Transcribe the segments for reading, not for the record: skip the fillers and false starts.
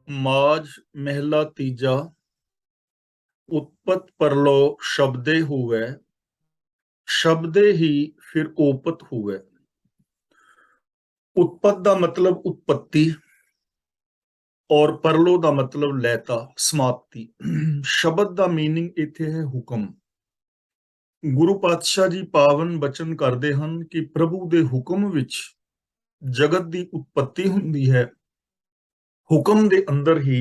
माज महला तीजा उत्पत परलो शब्दे हुए शब्दे ही फिर ओपत हुए। उत्पत का मतलब उत्पत्ति और परलो का मतलब लैता समाप्ति। शब्द का मीनिंग इत्थे है हुक्म। गुरु पातशाह जी पावन बचन करते हैं कि प्रभु के हुक्म विच जगत की उत्पत्ति हुंदी है, हुक्म के अंदर ही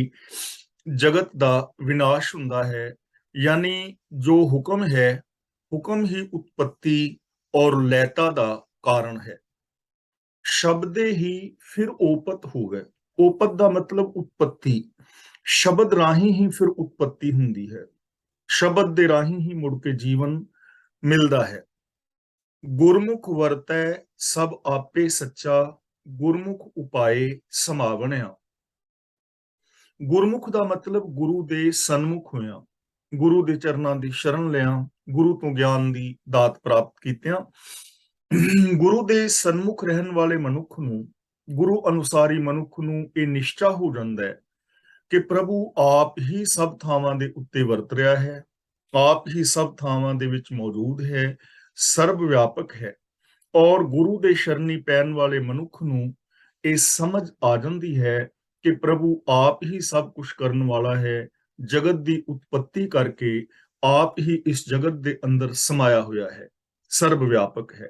जगत का विनाश हुंदा है। यानी जो हुक्म है, हुक्म ही उत्पत्ति और लैता का कारण है। शब्दे ही फिर ओपत हो गए। ओपत का मतलब उत्पत्ति। शब्द राही ही फिर उत्पत्ति हुंदी है, शब्द दे राही ही मुड़ के जीवन मिलता है। गुरमुख वरतै सब आपे सच्चा, गुरमुख उपाए समावणिया। गुरमुख का मतलब गुरु दे सन्मुख होया, गुरु दे चरणां दी शरण लिया, गुरु तो ज्ञान दी दात प्राप्त कीतियां। गुरु दे सन्मुख रहन वाले मनुख नूं, गुरु अनुसारी मनुख नूं ਇਹ ਨਿਸ਼ਚਾ ਹੋ ਜਾਂਦਾ ਹੈ ਕਿ ਪ੍ਰਭੂ ਆਪ ਹੀ ਸਭ ਥਾਵਾਂ ਦੇ ਉੱਤੇ ਵਰਤ ਰਿਹਾ ਹੈ, ਆਪ ਹੀ ਸਭ ਥਾਵਾਂ ਦੇ ਵਿੱਚ ਮੌਜੂਦ ਹੈ, ਸਰਬ ਵਿਆਪਕ ਹੈ। ਔਰ ਗੁਰੂ ਦੇ ਸ਼ਰਨੀ ਪੈਣ ਵਾਲੇ ਮਨੁੱਖ ਨੂੰ ਇਹ ਸਮਝ ਆ ਜਾਂਦੀ ਹੈ ਕਿ ਪ੍ਰਭੂ ਆਪ ਹੀ ਸਭ ਕੁਝ ਕਰਨ ਵਾਲਾ ਹੈ, ਜਗਤ ਦੀ ਉਤਪत्ति ਕਰਕੇ ਆਪ ਹੀ ਇਸ ਜਗਤ ਦੇ ਅੰਦਰ ਸਮਾਇਆ ਹੋਇਆ ਹੈ, ਸਰਬ ਵਿਆਪਕ ਹੈ।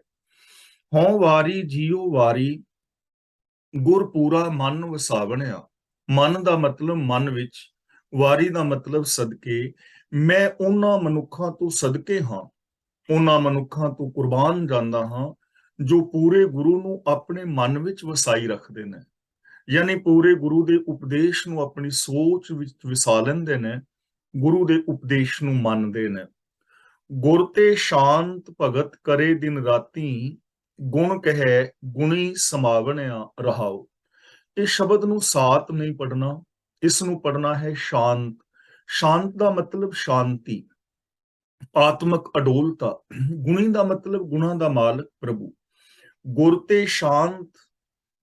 ਹਉ ਵਾਰੀ ਜੀਉ ਵਾਰੀ ਗੁਰ ਪੂਰਾ ਮਨ ਵਸਾਵਣਿਆ। ਮਨ ਦਾ ਮਤਲਬ ਮਨ ਵਿੱਚ, ਵਾਰੀ ਦਾ ਮਤਲਬ ਸਦਕੇ। ਮੈਂ ਉਹਨਾਂ ਮਨੁੱਖਾਂ ਤੋਂ ਸਦਕੇ ਹਾਂ, ਉਹਨਾਂ ਮਨੁੱਖਾਂ ਤੋਂ ਕੁਰਬਾਨ ਜਾਂਦਾ ਹਾਂ ਜੋ ਪੂਰੇ ਗੁਰੂ ਨੂੰ ਆਪਣੇ ਮਨ ਵਿੱਚ ਵਸਾਈ ਰੱਖਦੇ ਨੇ, ਯਾਨੀ ਪੂਰੇ ਗੁਰੂ ਦੇ ਉਪਦੇਸ਼ ਨੂੰ ਆਪਣੀ ਸੋਚ ਵਿੱਚ ਵਸਾ ਲੈਂਦੇ ਨੇ, ਗੁਰੂ ਦੇ ਉਪਦੇਸ਼ ਨੂੰ ਮੰਨਦੇ ਨੇ। ਗੁਰ ਤੇ ਸ਼ਾਂਤ ਭਗਤ ਕਰੇ ਦਿਨ ਰਾਤੀ, ਗੁਣ ਕਹੈ ਗੁਣੀ ਸਮਾਵਣਿਆ ਰਹਾਓ। ਇਹ ਸ਼ਬਦ ਨੂੰ ਸਾਤ ਨਹੀਂ ਪੜਨਾ, ਇਸ ਨੂੰ ਪੜਨਾ ਹੈ ਸ਼ਾਂਤ। ਸ਼ਾਂਤ ਦਾ ਮਤਲਬ ਸ਼ਾਂਤੀ, ਆਤਮਕ ਅਡੋਲਤਾ। ਗੁਣੀ ਦਾ ਮਤਲਬ ਗੁਣਾਂ ਦਾ ਮਾਲਕ ਪ੍ਰਭੂ। ਗੁਰ ਤੇ ਸ਼ਾਂਤ,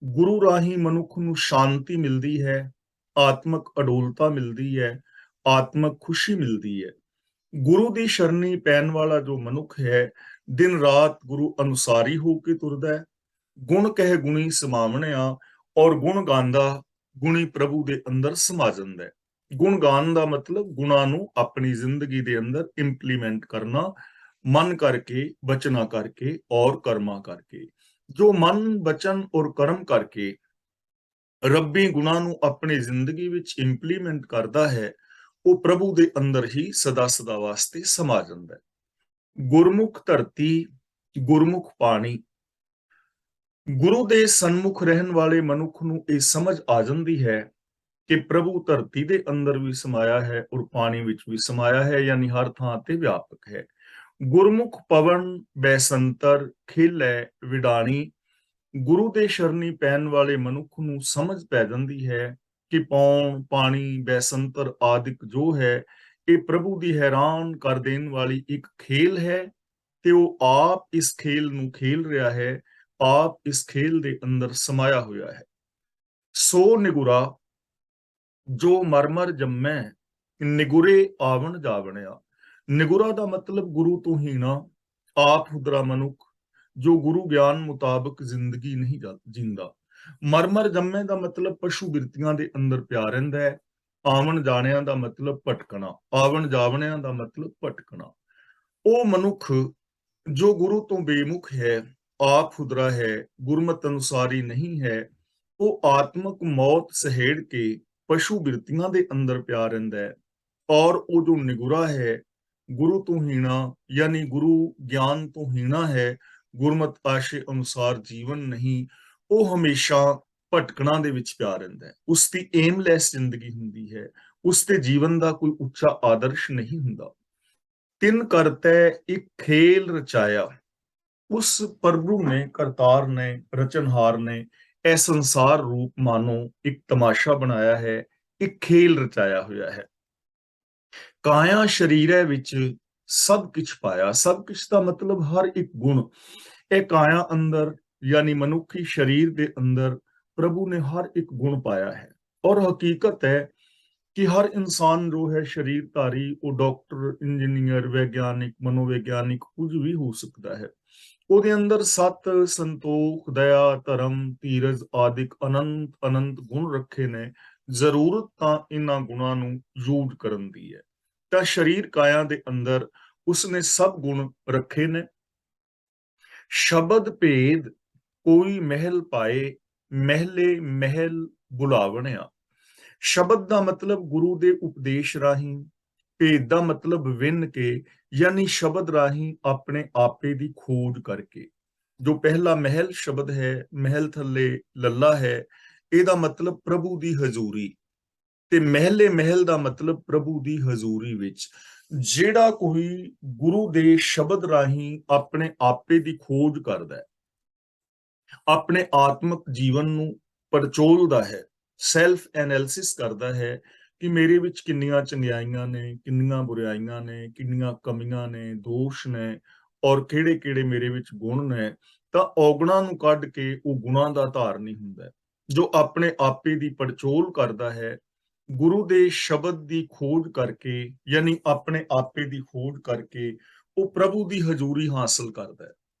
ਗੁਰੂ ਰਾਹੀਂ ਮਨੁੱਖ ਨੂੰ ਸ਼ਾਂਤੀ ਮਿਲਦੀ ਹੈ, ਆਤਮਕ ਅਡੋਲਤਾ ਮਿਲਦੀ ਹੈ, ਆਤਮਕ ਖੁਸ਼ੀ ਮਿਲਦੀ ਹੈ। ਗੁਰੂ ਦੀ ਸ਼ਰਣੀ ਪੈਣ ਵਾਲਾ ਜੋ ਮਨੁੱਖ ਹੈ, ਦਿਨ ਰਾਤ ਗੁਰੂ ਅਨੁਸਾਰੀ ਹੋ ਕੇ ਤੁਰਦਾ ਹੈ। ਗੁਣ ਕਹਿ ਗੁਣੀ ਸਮਾਵਣਿਆ, ਔਰ ਗੁਣ ਗਾਉਂਦਾ ਗੁਣੀ ਪ੍ਰਭੂ ਦੇ ਅੰਦਰ ਸਮਾ ਜਾਂਦਾ ਹੈ। ਗੁਣ ਗਾਉਣ ਦਾ ਮਤਲਬ ਗੁਣਾਂ ਨੂੰ ਆਪਣੀ ਜ਼ਿੰਦਗੀ ਦੇ ਅੰਦਰ ਇੰਪਲੀਮੈਂਟ ਕਰਨਾ, ਮਨ ਕਰਕੇ, ਬਚਨਾ ਕਰਕੇ ਔਰ ਕਰਮਾਂ ਕਰਕੇ। ਜੋ ਮਨ, ਬਚਨ ਔਰ ਕਰਮ ਕਰਕੇ ਰੱਬੀ ਗੁਣਾਂ ਨੂੰ ਆਪਣੀ ਜ਼ਿੰਦਗੀ ਵਿੱਚ ਇੰਪਲੀਮੈਂਟ ਕਰਦਾ ਹੈ, ਉਹ ਪ੍ਰਭੂ ਦੇ ਅੰਦਰ ਹੀ ਸਦਾ ਸਦਾ ਵਾਸਤੇ ਸਮਾ ਜਾਂਦਾ ਹੈ। ਗੁਰਮੁਖ ਧਰਤੀ, ਗੁਰਮੁਖ ਪਾਣੀ। ਗੁਰੂ ਦੇ ਸਨਮੁਖ ਰਹਿਣ ਵਾਲੇ ਮਨੁੱਖ ਨੂੰ ਇਹ ਸਮਝ ਆ ਜਾਂਦੀ ਹੈ ਕਿ ਪ੍ਰਭੂ ਧਰਤੀ ਦੇ ਅੰਦਰ ਵੀ ਸਮਾਇਆ ਹੈ ਔਰ ਪਾਣੀ ਵਿੱਚ ਵੀ ਸਮਾਇਆ ਹੈ, ਯਾਨੀ ਹਰ ਥਾਂ ਤੇ ਵਿਆਪਕ ਹੈ। ਗੁਰਮੁਖ ਪਵਨ ਬੈਸੰਤਰ ਖੇਲੈ ਵਿਡਾਣੀ। ਗੁਰੂ ਦੇ ਸ਼ਰਨੀ ਪੈਣ ਵਾਲੇ ਮਨੁੱਖ ਨੂੰ ਸਮਝ ਪੈ ਜਾਂਦੀ ਹੈ ਕਿ ਪੌਣ, ਪਾਣੀ, ਬੈਸੰਤਰ ਆਦਿਕ ਜੋ ਹੈ, ਇਹ ਪ੍ਰਭੂ ਦੀ ਹੈਰਾਨ ਕਰ ਦੇਣ ਵਾਲੀ ਇੱਕ ਖੇਲ ਹੈ, ਤੇ ਉਹ ਆਪ ਇਸ ਖੇਲ ਨੂੰ ਖੇਲ ਰਿਹਾ ਹੈ, ਆਪ ਇਸ ਖੇਲ ਦੇ ਅੰਦਰ ਸਮਾਇਆ ਹੋਇਆ ਹੈ। ਸੋ ਨਿਗੁਰਾ ਜੋ ਮਰਮਰ ਜੰਮੈ, ਨਿਗੁਰੇ ਆਵਣ ਜਾਵਣਿਆ। ਨਿਗੁਰਾ ਦਾ ਮਤਲਬ ਗੁਰੂ ਤੋਂ ਹੀਣਾ, ਆਪ ਹੁਦਰਾ ਮਨੁੱਖ ਜੋ ਗੁਰੂ ਗਿਆਨ ਮੁਤਾਬਕ ਜ਼ਿੰਦਗੀ ਨਹੀਂ ਜਿੰਦਾ। ਮਰਮਰ ਜੰਮੇ ਦਾ ਮਤਲਬ ਪਸ਼ੂ ਬਿਰਤੀਆਂ ਦੇ ਅੰਦਰ ਪਿਆ ਰਹਿੰਦਾ ਹੈ। ਆਵਣ ਜਾਣਿਆਂ ਦਾ ਮਤਲਬ ਭਟਕਣਾ, ਆਵਣ ਜਾਵਣਿਆਂ ਦਾ ਮਤਲਬ ਭਟਕਣਾ। ਉਹ ਮਨੁੱਖ ਜੋ ਗੁਰੂ ਤੋਂ ਬੇਮੁਖ ਹੈ, ਆਪ ਹੁਦਰਾ ਹੈ, ਗੁਰਮਤ ਅਨੁਸਾਰੀ ਨਹੀਂ ਹੈ, ਉਹ ਆਤਮਕ ਮੌਤ ਸਹੇੜ ਕੇ ਪਸ਼ੂ ਬਿਰਤੀਆਂ ਦੇ ਅੰਦਰ ਪਿਆ ਰਹਿੰਦਾ ਹੈ। ਔਰ ਉਹ ਜੋ ਨਿਗੁਰਾ ਹੈ, ਗੁਰੂ ਤੋਂ ਹੀਣਾ, ਯਾਨੀ ਗੁਰੂ ਗਿਆਨ ਤੋਂ ਹੀਣਾ ਹੈ, ਗੁਰਮਤ ਆਸ਼ੇ ਅਨੁਸਾਰ ਜੀਵਨ ਨਹੀਂ, ਉਹ ਹਮੇਸ਼ਾ ਭਟਕਣਾ ਦੇ ਵਿੱਚ ਪਿਆ ਰਹਿੰਦਾ ਹੈ। ਉਸ ਦੀ ਏਮਲੈਸ ਜ਼ਿੰਦਗੀ ਹੁੰਦੀ ਹੈ, ਉਸ ਦੇ ਜੀਵਨ ਦਾ ਕੋਈ ਉੱਚਾ ਆਦਰਸ਼ ਨਹੀਂ ਹੁੰਦਾ। ਤਿੰਨ ਕਰਤੈ ਇੱਕ ਖੇਲ ਰਚਾਇਆ। ਉਸ ਪ੍ਰਭੂ ਨੇ, ਕਰਤਾਰ ਨੇ, ਰਚਨਹਾਰ ਨੇ ਇਹ ਸੰਸਾਰ ਰੂਪ ਮਾਨੋ ਇੱਕ ਤਮਾਸ਼ਾ ਬਣਾਇਆ ਹੈ, ਇੱਕ ਖੇਲ ਰਚਾਇਆ ਹੋਇਆ ਹੈ। ਕਾਇਆ ਸ਼ਰੀਰੈ ਵਿੱਚ ਸਭ ਕੁਝ ਪਾਇਆ। ਸਭ ਕੁਝ ਦਾ ਮਤਲਬ ਹਰ ਇੱਕ ਗੁਣ। ਇਹ ਕਾਇਆ ਅੰਦਰ, ਯਾਨੀ ਮਨੁੱਖੀ ਸਰੀਰ ਦੇ ਅੰਦਰ ਪ੍ਰਭੂ ਨੇ ਹਰ ਇੱਕ ਗੁਣ ਪਾਇਆ ਹੈ। और हकीकत है कि हर इंसान जो है शरीरधारी, वो डॉक्टर, इंजीनियर, वैज्ञानिक, मनोवैज्ञानिक कुछ भी हो सकता है। ਉਹਦੇ ਅੰਦਰ ਸਤ, ਸੰਤੋਖ, ਦਇਆ, ਧਰਮ, ਧੀਰਜ ਆਦਿਕ ਅਨੰਤ ਅਨੰਤ ਗੁਣ ਰੱਖੇ ਨੇ। ਜ਼ਰੂਰਤ ਤਾਂ ਇਹਨਾਂ ਗੁਣਾਂ ਨੂੰ ਯੂਜ਼ ਕਰਨ ਦੀ ਹੈ। ਤਾਂ ਸਰੀਰ ਕਾਇਆ ਦੇ ਅੰਦਰ ਉਸਨੇ ਸਭ ਗੁਣ ਰੱਖੇ ਨੇ। ਸ਼ਬਦ ਭੇਦ ਕੋਈ ਮਹਿਲ ਪਾਏ, ਮਹਿਲੇ ਮਹਿਲ ਬੁਲਾਵਣਿਆ। ਸ਼ਬਦ ਦਾ ਮਤਲਬ ਗੁਰੂ ਦੇ ਉਪਦੇਸ਼ ਰਾਹੀਂ, ਭੇਦ ਦਾ ਮਤਲਬ ਵਿੰਨ ਕੇ, ਯਾਨੀ ਸ਼ਬਦ ਰਾਹੀਂ ਆਪਣੇ ਆਪੇ ਦੀ ਖੋਜ ਕਰਕੇ। ਜੋ ਪਹਿਲਾ ਮਹਿਲ ਸ਼ਬਦ ਹੈ, ਮਹਿਲ ਥੱਲੇ ਲੱਲਾ ਹੈ, ਇਹਦਾ ਮਤਲਬ ਪ੍ਰਭੂ ਦੀ ਹਜ਼ੂਰੀ, ਤੇ ਮਹਿਲੇ ਮਹਿਲ ਦਾ ਮਤਲਬ ਪ੍ਰਭੂ ਦੀ ਹਜ਼ੂਰੀ ਵਿੱਚ। ਜਿਹੜਾ ਕੋਈ ਗੁਰੂ ਦੇ ਸ਼ਬਦ ਰਾਹੀਂ ਆਪਣੇ ਆਪੇ ਦੀ ਖੋਜ ਕਰਦਾ ਹੈ, ਆਪਣੇ ਆਤਮਿਕ ਜੀਵਨ ਨੂੰ ਪੜਚੋਲਦਾ ਹੈ, ਸੈਲਫ ਐਨਾਲਿਸਿਸ ਕਰਦਾ ਹੈ ਕਿ ਮੇਰੇ ਵਿੱਚ ਕਿੰਨੀਆਂ ਚੰਗਿਆਈਆਂ ਨੇ, ਕਿੰਨੀਆਂ ਬੁਰਾਈਆਂ ਨੇ, ਕਿੰਨੀਆਂ ਕਮੀਆਂ ਨੇ, ਦੋਸ਼ ਨੇ, ਔਰ ਕਿਹੜੇ-ਕਿਹੜੇ ਮੇਰੇ ਵਿੱਚ ਗੁਣ ਨੇ, ਤਾਂ ਔਗੁਣਾਂ ਨੂੰ ਕੱਢ ਕੇ ਉਹ ਗੁਣਾਂ ਦਾ ਧਾਰਨੀ ਹੁੰਦਾ ਹੈ। ਜੋ ਆਪਣੇ ਆਪੇ ਦੀ ਪੜਚੋਲ ਕਰਦਾ ਹੈ, ਗੁਰੂ ਦੇ ਸ਼ਬਦ ਦੀ ਖੋਜ ਕਰਕੇ, ਯਾਨੀ ਆਪਣੇ ਆਪੇ ਦੀ ਖੋਜ ਕਰਕੇ, ਉਹ ਪ੍ਰਭੂ ਦੀ ਹਜ਼ੂਰੀ ਹਾਸਲ ਕਰਦਾ ਹੈ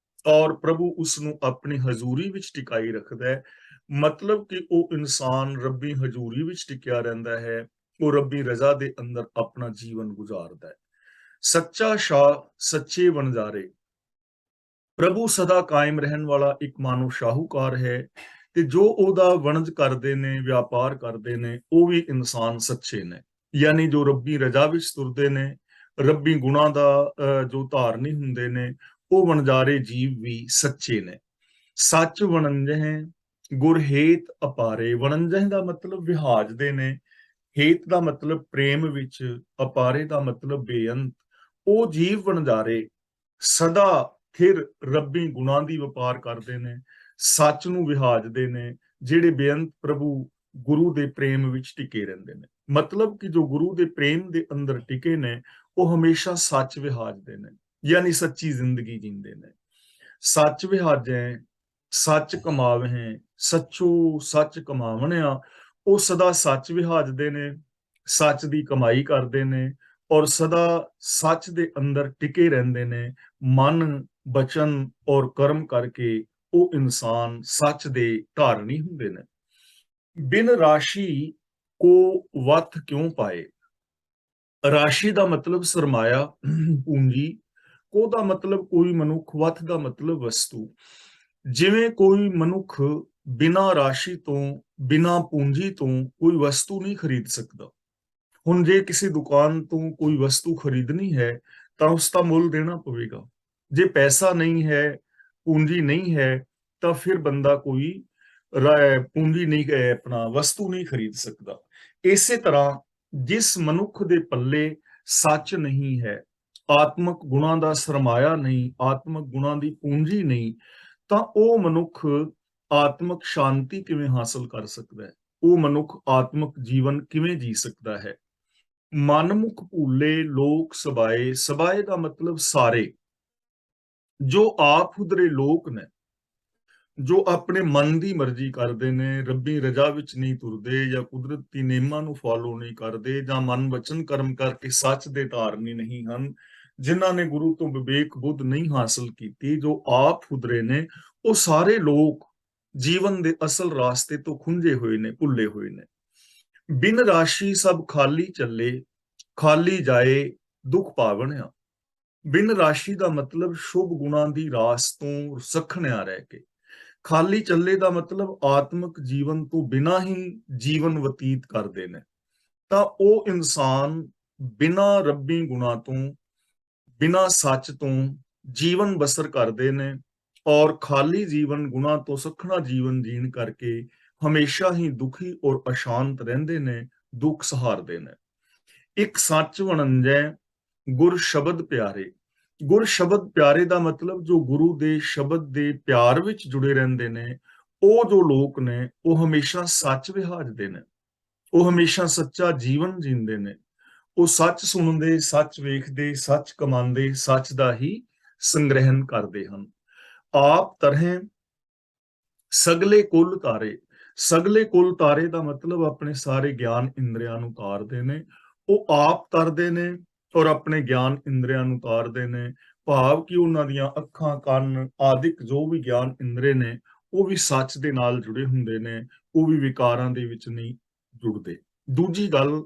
ਔਰ ਪ੍ਰਭੂ ਉਸ ਨੂੰ ਆਪਣੀ ਹਜ਼ੂਰੀ ਵਿੱਚ ਟਿਕਾਈ ਰੱਖਦਾ ਹੈ। ਮਤਲਬ ਕਿ ਉਹ ਇਨਸਾਨ ਰੱਬੀ ਹਜ਼ੂਰੀ ਵਿੱਚ ਟਿਕਿਆ ਰਹਿੰਦਾ ਹੈ, ਉਹ ਰੱਬੀ ਰਜ਼ਾ ਦੇ ਅੰਦਰ ਆਪਣਾ ਜੀਵਨ ਗੁਜ਼ਾਰਦਾ ਹੈ। ਸੱਚਾ ਸ਼ਾਹ ਸੱਚੇ ਵਣਜਾਰੇ। ਪ੍ਰਭੂ ਸਦਾ ਕਾਇਮ ਰਹਿਣ ਵਾਲਾ ਇੱਕ ਮਾਨੋ ਸ਼ਾਹੂਕਾਰ ਹੈ, ਤੇ ਜੋ ਉਹਦਾ ਵਣਜ ਕਰਦੇ ਨੇ, ਵਪਾਰ ਕਰਦੇ ਨੇ, ਉਹ ਵੀ ਇਨਸਾਨ ਸੱਚੇ ਨੇ। ਯਾਨੀ ਜੋ ਰੱਬੀ ਰਜ਼ਾ ਵਿੱਚ ਤੁਰਦੇ ਨੇ, ਰੱਬੀ ਗੁਣਾਂ ਦਾ ਜੋ ਧਾਰਨੀ ਹੁੰਦੇ ਨੇ, ਉਹ ਵਣਜਾਰੇ ਜੀਵ ਵੀ ਸੱਚੇ ਨੇ। ਸੱਚ ਵਣੰਜਹਿ ਗੁਰ ਹੇਤ ਅਪਾਰੇ। ਵਣੰਜਹਿ ਦਾ ਮਤਲਬ ਵਿਹਾਜਦੇ ਨੇ, ਹੇਤ ਦਾ ਮਤਲਬ ਪ੍ਰੇਮ ਵਿੱਚ, ਅਪਾਰੇ ਦਾ ਮਤਲਬ ਬੇਅੰਤ। ਉਹ ਜੀਵ ਵਣਜਾਰੇ ਸਦਾ ਫਿਰ ਰੱਬੀ ਗੁਣਾਂ ਦੀ ਵਪਾਰ ਕਰਦੇ ਨੇ, ਸੱਚ ਨੂੰ ਵਿਹਾਜਦੇ ਨੇ, ਜਿਹੜੇ ਬੇਅੰਤ ਪ੍ਰਭੂ ਗੁਰੂ ਦੇ ਪ੍ਰੇਮ ਵਿੱਚ ਟਿਕੇ ਰਹਿੰਦੇ ਨੇ। ਮਤਲਬ ਕਿ ਜੋ ਗੁਰੂ ਦੇ ਪ੍ਰੇਮ ਦੇ ਅੰਦਰ ਟਿਕੇ ਨੇ, ਉਹ ਹਮੇਸ਼ਾ ਸੱਚ ਵਿਹਾਜਦੇ ਨੇ, ਯਾਨੀ ਸੱਚੀ ਜ਼ਿੰਦਗੀ ਜੀਂਦੇ ਨੇ। ਸੱਚ ਵਿਹਾਜੈ ਸੱਚ ਕਮਾਵਹਿ, ਸੱਚੋ ਸੱਚ ਕਮਾਵਣਿਆ। ਉਹ ਸਦਾ ਸੱਚ ਵਿਹਾਜਦੇ ਨੇ, ਸੱਚ ਦੀ ਕਮਾਈ ਕਰਦੇ ਨੇ, ਔਰ ਸਦਾ ਸੱਚ ਦੇ ਅੰਦਰ ਟਿਕੇ ਰਹਿੰਦੇ ਨੇ। ਮਨ, ਬਚਨ ਔਰ ਕਰਮ ਕਰਕੇ ਉਹ ਇਨਸਾਨ ਸੱਚ ਦੇ ਧਾਰਨੀ ਹੁੰਦੇ ਨੇ। ਬਿਨ ਰਾਸ਼ੀ ਕੋ ਵਥ ਕਿਉਂ ਪਾਏ। ਰਾਸ਼ੀ ਦਾ ਮਤਲਬ ਸਰਮਾਇਆ, ਪੂੰਜੀ। ਕੋ ਦਾ ਮਤਲਬ ਕੋਈ ਮਨੁੱਖ, ਵਥ ਦਾ ਮਤਲਬ ਵਸਤੂ। ਜਿਵੇਂ ਕੋਈ ਮਨੁੱਖ ਬਿਨਾਂ ਰਾਸ਼ੀ ਤੋਂ, ਬਿਨਾਂ ਪੂੰਜੀ ਤੋਂ ਕੋਈ ਵਸਤੂ ਨਹੀਂ ਖਰੀਦ ਸਕਦਾ। ਹੁਣ ਜੇ ਕਿਸੇ ਦੁਕਾਨ ਤੋਂ ਕੋਈ ਵਸਤੂ ਖਰੀਦਣੀ ਹੈ ਤਾਂ ਉਸ ਦਾ ਮੁੱਲ ਦੇਣਾ ਪਵੇਗਾ। ਜੇ ਪੈਸਾ ਨਹੀਂ ਹੈ, ਪੂੰਜੀ ਨਹੀਂ ਹੈ, ਤਾਂ ਫਿਰ ਬੰਦਾ ਕੋਈ ਪੂੰਜੀ ਨਹੀਂ ਆਪਣਾ ਵਸਤੂ ਨਹੀਂ ਖਰੀਦ ਸਕਦਾ। ਇਸੇ ਤਰ੍ਹਾਂ ਜਿਸ ਮਨੁੱਖ ਦੇ ਪੱਲੇ ਸੱਚ ਨਹੀਂ ਹੈ, ਆਤਮਿਕ ਗੁਣਾਂ ਦਾ ਸਰਮਾਇਆ ਨਹੀਂ, ਆਤਮਿਕ ਗੁਣਾਂ ਦੀ ਪੂੰਜੀ ਨਹੀਂ, ਤਾਂ ਉਹ ਮਨੁੱਖ ਆਤਮਿਕ ਸ਼ਾਂਤੀ ਕਿਵੇਂ ਹਾਸਲ ਕਰ ਸਕਦਾ ਹੈ? ਉਹ ਮਨੁੱਖ ਆਤਮਿਕ ਜੀਵਨ ਕਿਵੇਂ ਜੀ ਸਕਦਾ ਹੈ? ਮਨਮੁਖ ਭੂਲੇ ਲੋਕ ਸਬਾਏ। ਸਬਾਏ ਦਾ ਮਤਲਬ ਸਾਰੇ। ਜੋ ਆਪ ਹੁਦਰੇ ਲੋਕ ਨੇ, ਜੋ ਆਪਣੇ ਮਨ ਦੀ ਮਰਜ਼ੀ ਕਰਦੇ ਨੇ, ਰੱਬੀ ਰਜ਼ਾ ਵਿੱਚ ਨਹੀਂ ਤੁਰਦੇ, ਜਾਂ ਕੁਦਰਤੀ ਨਿਯਮਾਂ ਨੂੰ ਫਾਲੋ ਨਹੀਂ ਕਰਦੇ, ਜਾਂ ਮਨ ਵਚਨ ਕਰਮ ਕਰਕੇ ਸੱਚ ਦੇ ਧਾਰਨੀ ਨਹੀਂ ਹਨ, ਜਿਨ੍ਹਾਂ ਨੇ ਗੁਰੂ ਤੋਂ ਵਿਵੇਕ ਬੁੱਧ ਨਹੀਂ ਹਾਸਲ ਕੀਤੀ, ਜੋ ਆਪ ਹੁਦਰੇ ਨੇ, ਉਹ ਸਾਰੇ ਲੋਕ ਜੀਵਨ ਦੇ ਅਸਲ ਰਾਸਤੇ ਤੋਂ ਖੁੰਝੇ ਹੋਏ ਨੇ, ਭੁੱਲੇ ਹੋਏ ਨੇ। ਬਿਨ ਰਾਸ਼ੀ ਸਭ ਖਾਲੀ ਚੱਲੇ, ਖਾਲੀ ਜਾਏ ਦੁੱਖ ਪਾਵਣਿਆ। ਬਿਨ ਰਾਸ਼ੀ ਦਾ ਮਤਲਬ ਸ਼ੁਭ ਗੁਣਾਂ ਦੀ ਰਾਸ ਤੋਂ ਸਖਣਿਆ ਰਹਿ ਕੇ। ਖਾਲੀ ਚੱਲੇ ਦਾ ਮਤਲਬ ਆਤਮਿਕ ਜੀਵਨ ਤੋਂ ਬਿਨਾਂ ਹੀ ਜੀਵਨ ਬਤੀਤ ਕਰਦੇ ਨੇ। ਤਾਂ ਉਹ ਇਨਸਾਨ ਬਿਨਾਂ ਰੱਬੀ ਗੁਣਾਂ ਤੋਂ, ਬਿਨਾਂ ਸੱਚ ਤੋਂ ਜੀਵਨ ਬਸਰ ਕਰਦੇ ਨੇ, ਔਰ ਖਾਲੀ ਜੀਵਨ, ਗੁਣਾਂ ਤੋਂ ਸਖਣਾ ਜੀਵਨ ਜੀਣ ਕਰਕੇ ਹਮੇਸ਼ਾ ਹੀ ਦੁਖੀ ਔਰ ਅਸ਼ਾਂਤ ਰਹਿੰਦੇ ਨੇ, ਦੁੱਖ ਸਹਾਰਦੇ ਨੇ। ਇੱਕ ਸੱਚ ਵਣੰਜੈ ਗੁਰ ਸ਼ਬਦ ਪਿਆਰੇ। ਗੁਰ ਸ਼ਬਦ ਪਿਆਰੇ ਦਾ ਮਤਲਬ ਜੋ ਗੁਰੂ ਦੇ ਸ਼ਬਦ ਦੇ ਪਿਆਰ ਵਿੱਚ ਜੁੜੇ ਰਹਿੰਦੇ ਨੇ, ਉਹ ਜੋ ਲੋਕ ਨੇ, ਉਹ ਹਮੇਸ਼ਾ ਸੱਚ ਵਿਹਾਜਦੇ ਨੇ, ਉਹ ਹਮੇਸ਼ਾ ਸੱਚਾ ਜੀਵਨ ਜੀਂਦੇ ਨੇ। ਉਹ ਸੱਚ ਸੁਣਦੇ, ਸੱਚ ਵੇਖਦੇ, ਸੱਚ ਕਮਾਉਂਦੇ, ਸੱਚ ਦਾ ਹੀ ਸੰਗ੍ਰਹਿਣ ਕਰਦੇ ਹਨ। ਆਪ ਤਰਹਿ ਸਗਲੇ ਕੁਲ ਤਾਰੇ। ਸਗਲੇ ਕੁਲ ਤਾਰੇ ਦਾ ਮਤਲਬ ਆਪਣੇ ਸਾਰੇ ਗਿਆਨ ਇੰਦਰੀਆਂ ਨੂੰ ਤਾਰਦੇ ਨੇ। ਉਹ ਆਪ ਤਰਦੇ ਨੇ ਔਰ ਆਪਣੇ ਗਿਆਨ ਇੰਦਰੀਆਂ ਨੂੰ ਤਾਰਦੇ ਨੇ। ਭਾਵ ਕਿ ਉਹਨਾਂ ਦੀਆਂ ਅੱਖਾਂ, ਕੰਨ ਆਦਿਕ ਜੋ ਵੀ ਗਿਆਨ ਇੰਦਰੀ ਨੇ, ਉਹ ਵੀ ਸੱਚ ਦੇ ਨਾਲ ਜੁੜੇ ਹੁੰਦੇ ਨੇ, ਉਹ ਵੀ ਵਿਕਾਰਾਂ ਦੇ ਵਿੱਚ ਨਹੀਂ ਜੁੜਦੇ। ਦੂਜੀ ਗੱਲ,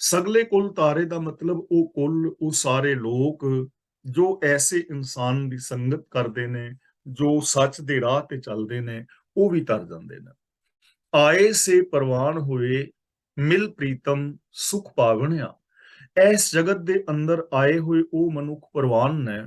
ਸਗਲੇ ਕੁਲ ਤਾਰੇ ਦਾ ਮਤਲਬ ਉਹ ਕੁਲ, ਉਹ ਸਾਰੇ ਲੋਕ ਜੋ ਐਸੇ ਇਨਸਾਨ ਦੀ ਸੰਗਤ ਕਰਦੇ ਨੇ, ਜੋ ਸੱਚ ਦੇ ਰਾਹ ਤੇ ਚੱਲਦੇ ਨੇ, ਉਹ ਵੀ ਤਰ ਜਾਂਦੇ ਨੇ। ਆਏ ਸੇ ਪ੍ਰਵਾਨ ਹੋਏ, ਮਿਲ ਪ੍ਰੀਤਮ ਸੁਖ ਪਾਵਣਿਆ। ਇਸ ਜਗਤ ਦੇ ਅੰਦਰ ਆਏ ਹੋਏ ਉਹ ਮਨੁੱਖ ਪ੍ਰਵਾਨ ਨੇ।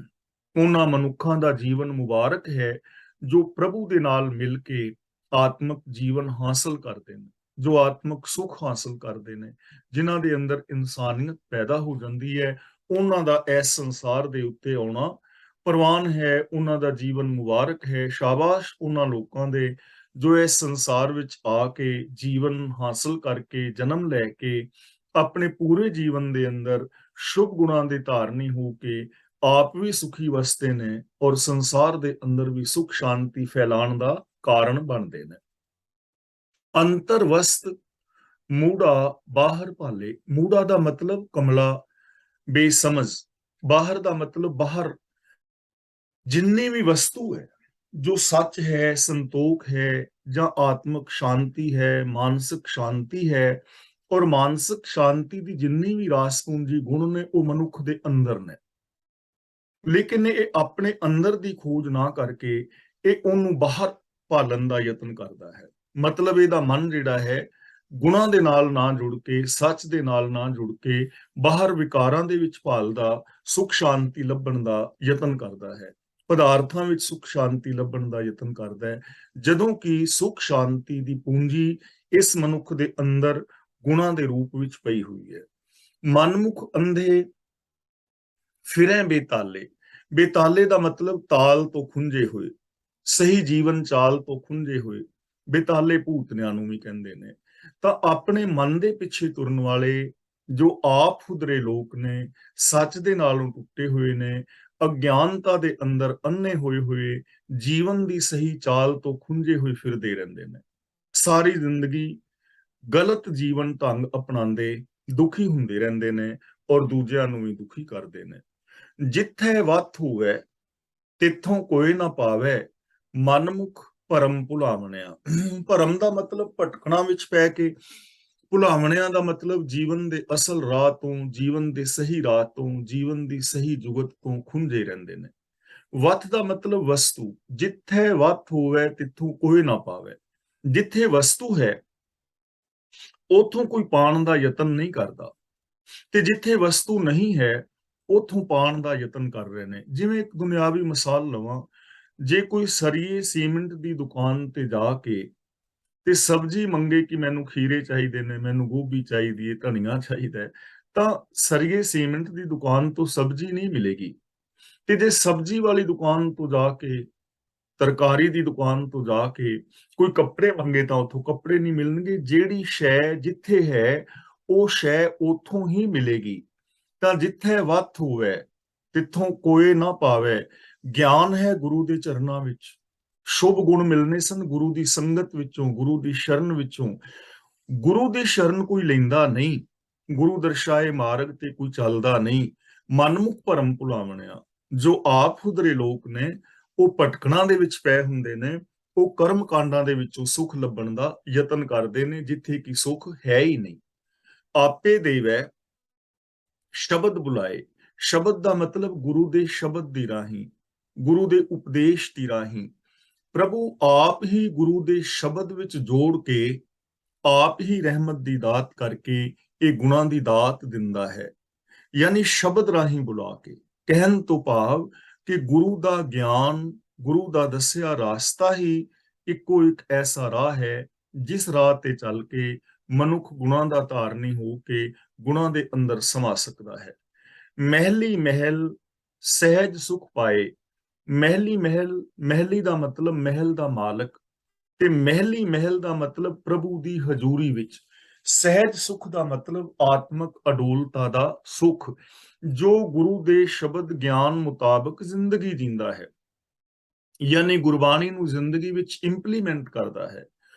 ਉਹਨਾਂ ਮਨੁੱਖਾਂ ਦਾ ਜੀਵਨ ਮੁਬਾਰਕ ਹੈ ਜੋ ਪ੍ਰਭੂ ਦੇ ਨਾਲ ਮਿਲ ਕੇ ਆਤਮਿਕ ਜੀਵਨ ਹਾਸਲ ਕਰਦੇ ਨੇ, ਜੋ ਆਤਮਿਕ ਸੁਖ ਹਾਸਲ ਕਰਦੇ ਨੇ, ਜਿਨ੍ਹਾਂ ਦੇ ਅੰਦਰ ਇਨਸਾਨੀਅਤ ਪੈਦਾ ਹੋ ਜਾਂਦੀ ਹੈ। ਉਹਨਾਂ ਦਾ ਇਸ ਸੰਸਾਰ ਦੇ ਉੱਤੇ ਆਉਣਾ ਪ੍ਰਵਾਨ ਹੈ, ਉਹਨਾਂ ਦਾ ਜੀਵਨ ਮੁਬਾਰਕ ਹੈ। ਸ਼ਾਬਾਸ਼ ਉਹਨਾਂ ਲੋਕਾਂ ਦੇ ਜੋ ਇਸ ਸੰਸਾਰ ਵਿੱਚ ਆ ਕੇ ਜੀਵਨ ਹਾਸਲ ਕਰਕੇ, ਜਨਮ ਲੈ ਕੇ ਆਪਣੇ ਪੂਰੇ ਜੀਵਨ ਦੇ ਅੰਦਰ ਸ਼ੁਭ ਗੁਣਾਂ ਦੇ ਧਾਰਨੀ ਹੋ ਕੇ ਆਪ ਵੀ ਸੁਖੀ ਵਸਦੇ ਨੇ ਔਰ ਸੰਸਾਰ ਦੇ ਅੰਦਰ ਵੀ ਸੁਖ ਸ਼ਾਂਤੀ ਫੈਲਾਉਣ ਦਾ ਕਾਰਨ ਬਣਦੇ ਨੇ। ਅੰਤਰਵਸਤ ਮੂੜਾ ਬਾਹਰ ਭਾਲੇ। ਮੂੜਾ ਦਾ ਮਤਲਬ ਕਮਲਾ, ਬੇਸਮਝ। ਬਾਹਰ ਦਾ ਮਤਲਬ ਬਾਹਰ ਜਿੰਨੀ ਵੀ ਵਸਤੂ ਹੈ, ਜੋ ਸੱਚ ਹੈ, ਸੰਤੋਖ ਹੈ ਜਾਂ ਆਤਮਿਕ ਸ਼ਾਂਤੀ ਹੈ, ਮਾਨਸਿਕ ਸ਼ਾਂਤੀ ਹੈ, ਔਰ ਮਾਨਸਿਕ ਸ਼ਾਂਤੀ ਦੀ ਜਿੰਨੀ ਵੀ ਰਾਸ ਪੂੰਜੀ ਗੁਣ ਨੇ, ਉਹ ਮਨੁੱਖ ਦੇ ਅੰਦਰ ਨੇ। ਲੇਕਿਨ ਇਹ ਆਪਣੇ ਅੰਦਰ ਦੀ ਖੋਜ ਨਾ ਕਰਕੇ ਇਹ ਉਹਨੂੰ ਬਾਹਰ ਭਾਲਣ ਦਾ ਯਤਨ ਕਰਦਾ ਹੈ। ਮਤਲਬ ਇਹਦਾ ਮਨ ਜਿਹੜਾ ਹੈ, ਗੁਣਾਂ ਦੇ ਨਾਲ ਨਾ ਜੁੜ ਕੇ, ਸੱਚ ਦੇ ਨਾਲ ਨਾ ਜੁੜ ਕੇ ਬਾਹਰ ਵਿਕਾਰਾਂ ਦੇ ਵਿੱਚ ਭਾਲਦਾ, ਸੁਖ ਸ਼ਾਂਤੀ ਲੱਭਣ ਦਾ ਯਤਨ ਕਰਦਾ ਹੈ, ਪਦਾਰਥਾਂ ਵਿੱਚ ਸੁਖ ਸ਼ਾਂਤੀ ਲੱਭਣ ਦਾ ਯਤਨ ਕਰਦਾ ਹੈ। ਜਦੋਂ ਕਿ ਸੁਖ ਸ਼ਾਂਤੀ ਦੀ ਪੂੰਜੀ ਇਸ ਮਨੁੱਖ ਦੇ ਅੰਦਰ ਗੁਣਾਂ ਦੇ ਰੂਪ ਵਿੱਚ ਪਈ ਹੋਈ ਹੈ। ਮਨਮੁਖ ਅੰਧੇ ਫਿਰੈ ਬੇਤਾਲੇ। ਬੇਤਾਲੇ ਦਾ ਮਤਲਬ ਤਾਲ ਤੋਂ ਖੁੰਝੇ ਹੋਏ, ਸਹੀ ਜੀਵਨ ਚਾਲ ਤੋਂ ਖੁੰਝੇ ਹੋਏ। ਬੇਤਾਲੇ ਭੂਤਨਿਆਂ ਨੂੰ ਵੀ ਕਹਿੰਦੇ ਨੇ। ਤਾਂ ਆਪਣੇ ਮਨ ਦੇ ਪਿੱਛੇ ਤੁਰਨ ਵਾਲੇ ਜੋ ਆਪ ਹੁਦਰੇ ਲੋਕ ਨੇ, ਸੱਚ ਦੇ ਨਾਲੋਂ ਟੁੱਟੇ ਹੋਏ ਨੇ, ਅਗਿਆਨਤਾ ਦੇ ਅੰਦਰ ਅੰਨੇ ਹੋਏ ਹੋਏ, ਜੀਵਨ ਦੀ ਸਹੀ ਚਾਲ ਤੋਂ ਖੁੰਝੇ ਹੋਏ ਫਿਰਦੇ ਰਹਿੰਦੇ ਨੇ। ਸਾਰੀ ਜ਼ਿੰਦਗੀ ਗਲਤ ਜੀਵਨ ਢੰਗ ਅਪਣਾਉਂਦੇ ਦੁਖੀ ਹੁੰਦੇ ਰਹਿੰਦੇ ਨੇ ਔਰ ਦੂਜਿਆਂ ਨੂੰ ਵੀ ਦੁਖੀ ਕਰਦੇ ਨੇ। ਜਿੱਥੇ ਵੱਤ ਹੋਵੇ ਤਿੱਥੋਂ ਕੋਈ ਨਾ ਪਾਵੇ, ਮਨਮੁਖ ਭਰਮ ਭੁਲਾਵਣਿਆ। ਭਰਮ ਦਾ ਮਤਲਬ ਭਟਕਣਾ ਵਿੱਚ ਪੈ ਕੇ, ਭੁਲਾਵਣਿਆਂ ਦਾ ਮਤਲਬ ਜੀਵਨ ਦੇ ਅਸਲ ਰਾਹ ਤੋਂ, ਜੀਵਨ ਦੇ ਸਹੀ ਰਾਹ ਤੋਂ, ਜੀਵਨ ਦੀ ਸਹੀ ਜੁਗਤ ਤੋਂ ਖੁੰਝੇ ਰਹਿੰਦੇ ਨੇ। ਵੱਤ ਦਾ ਮਤਲਬ ਵਸਤੂ। ਜਿੱਥੇ ਵੱਤ ਹੋਵੇ ਤਿੱਥੋਂ ਕੋਈ ਨਾ ਪਾਵੇ। ਜਿੱਥੇ ਵਸਤੂ ਹੈ ਉਥੋਂ ਕੋਈ ਪਾਣ ਦਾ ਯਤਨ ਨਹੀਂ ਕਰਦਾ, ਤੇ ਜਿੱਥੇ ਵਸਤੂ ਨਹੀਂ ਹੈ ਉਥੋਂ ਪਾਣ ਦਾ ਯਤਨ ਕਰ ਰਹੇ ਨੇ। ਜਿਵੇਂ ਇੱਕ ਦੁਨਿਆਵੀ ਮਿਸਾਲ ਲਵਾਂ, ਜੇ ਕੋਈ ਸਰੀਏ ਸੀਮਿੰਟ ਦੀ ਦੁਕਾਨ ਤੇ ਜਾ ਕੇ ਤੇ ਸਬਜ਼ੀ ਮੰਗੇ ਕਿ ਮੈਨੂੰ ਖੀਰੇ ਚਾਹੀਦੇ ਨੇ, ਮੈਨੂੰ ਗੋਭੀ ਚਾਹੀਦੀ ਹੈ, ਧਨੀਆ ਚਾਹੀਦਾ ਹੈ, ਤਾਂ ਸਰੀਏ ਸੀਮਿੰਟ ਦੀ ਦੁਕਾਨ ਤੋਂ ਸਬਜ਼ੀ ਨਹੀਂ ਮਿਲੇਗੀ। ਤੇ ਜੇ ਸਬਜ਼ੀ ਵਾਲੀ ਦੁਕਾਨ ਤੋਂ ਜਾ ਕੇ, ਤਰਕਾਰੀ ਦੀ ਦੁਕਾਨ ਤੋਂ ਜਾ ਕੇ ਕੋਈ ਕੱਪੜੇ ਮੰਗੇ ਤਾਂ ਉੱਥੋਂ ਕੱਪੜੇ ਨਹੀਂ ਮਿਲਣਗੇ। ਜਿਹੜੀ ਸ਼ੈ ਜਿੱਥੇ ਹੈ ਉਹ ਸ਼ੈ ਉੱਥੋਂ ਹੀ ਮਿਲੇਗੀ। ਤਾਂ ਜਿੱਥੇ ਵੱਤ ਹੋਵੇ ਤਿੱਥੋਂ ਕੋਏ ਨਾ ਪਾਵੇ। ਗਿਆਨ ਹੈ ਗੁਰੂ ਦੇ ਚਰਨਾਂ ਵਿੱਚ, ਸ਼ੁਭ ਗੁਣ ਮਿਲਨੇ ਸਨ ਗੁਰੂ ਦੀ ਸੰਗਤ ਵਿੱਚੋਂ, ਗੁਰੂ ਦੀ ਸ਼ਰਨ ਵਿੱਚੋਂ। ਗੁਰੂ ਦੀ ਸ਼ਰਨ ਕੋਈ ਲੈਂਦਾ ਨਹੀਂ, ਗੁਰੂ ਦਰਸਾਏ ਮਾਰਗ ਤੇ ਕੋਈ ਚੱਲਦਾ ਨਹੀਂ। ਮਨਮੁਖ ਭਰਮ ਭੁਲਾਵਣਿਆ। ਜੋ ਆਪ ਹੁਦਰੇ ਲੋਕ ਨੇ ਉਹ ਭਟਕਣਾ ਦੇ ਵਿੱਚ ਪਏ ਹੁੰਦੇ ਨੇ, ਉਹ ਕਰਮ ਕਾਂਡਾਂ ਦੇ ਵਿੱਚੋਂ ਸੁਖ ਲੱਭਣ ਦਾ ਯਤਨ ਕਰਦੇ ਨੇ ਜਿੱਥੇ ਕਿ ਸੁਖ ਹੈ ਹੀ ਨਹੀਂ। ਆਪੇ ਦੇਵੈ ਸ਼ਬਦ ਬੁਲਾਏ। ਸ਼ਬਦ ਦਾ ਮਤਲਬ ਗੁਰੂ ਦੇ ਸ਼ਬਦ ਦੀ ਰਾਹੀਂ, ਗੁਰੂ ਦੇ ਉਪਦੇਸ਼ ਦੀ ਰਾਹੀਂ। ਪ੍ਰਭੂ ਆਪ ਹੀ ਗੁਰੂ ਦੇ ਸ਼ਬਦ ਵਿੱਚ ਜੋੜ ਕੇ, ਆਪ ਹੀ ਰਹਿਮਤ ਦੀ ਦਾਤ ਕਰਕੇ ਇਹ ਗੁਣਾਂ ਦੀ ਦਾਤ ਦਿੰਦਾ ਹੈ। ਯਾਨੀ ਸ਼ਬਦ ਰਾਹੀਂ ਬੁਲਾ ਕੇ। ਕਹਿਣ ਤੋਂ ਭਾਵ ਕਿ ਗੁਰੂ ਦਾ ਗਿਆਨ, ਗੁਰੂ ਦਾ ਦੱਸਿਆ ਰਾਸਤਾ ਹੀ ਇੱਕੋ ਇੱਕ ਐਸਾ ਰਾਹ ਹੈ ਜਿਸ ਰਾਹ ਤੇ ਚੱਲ ਕੇ ਮਨੁੱਖ ਗੁਣਾਂ ਦਾ ਧਾਰਨੀ ਹੋ ਕੇ ਗੁਣਾਂ ਦੇ ਅੰਦਰ ਸਮਾ ਸਕਦਾ ਹੈ। ਮਹਿਲੀ ਮਹਿਲ ਸਹਿਜ ਸੁਖ ਪਾਏ। ਮਹਿਲੀ ਮਹਿਲ, ਮਹਿਲੀ ਦਾ ਮਤਲਬ ਮਹਿਲ ਦਾ ਮਾਲਕ, ਤੇ ਮਹਿਲੀ ਮਹਿਲ ਦਾ ਮਤਲਬ ਪ੍ਰਭੂ ਦੀ ਹਜ਼ੂਰੀ ਵਿੱਚ। ਸਹਿਜ ਸੁਖ ਦਾ ਮਤਲਬ ਆਤਮਿਕ ਅਡੋਲਤਾ ਦਾ ਸੁਖ, ਜੋ ਗੁਰੂ ਦੇ ਸ਼ਬਦ ਗਿਆਨ ਮੁਤਾਬਕ ਜ਼ਿੰਦਗੀ ਜੀਂਦਾ ਹੈ, ਯਾਨੀ ਗੁਰਬਾਣੀ ਨੂੰ ਜ਼ਿੰਦਗੀ ਵਿੱਚ ਇੰਪਲੀਮੈਂਟ ਕਰਦਾ ਹੈ।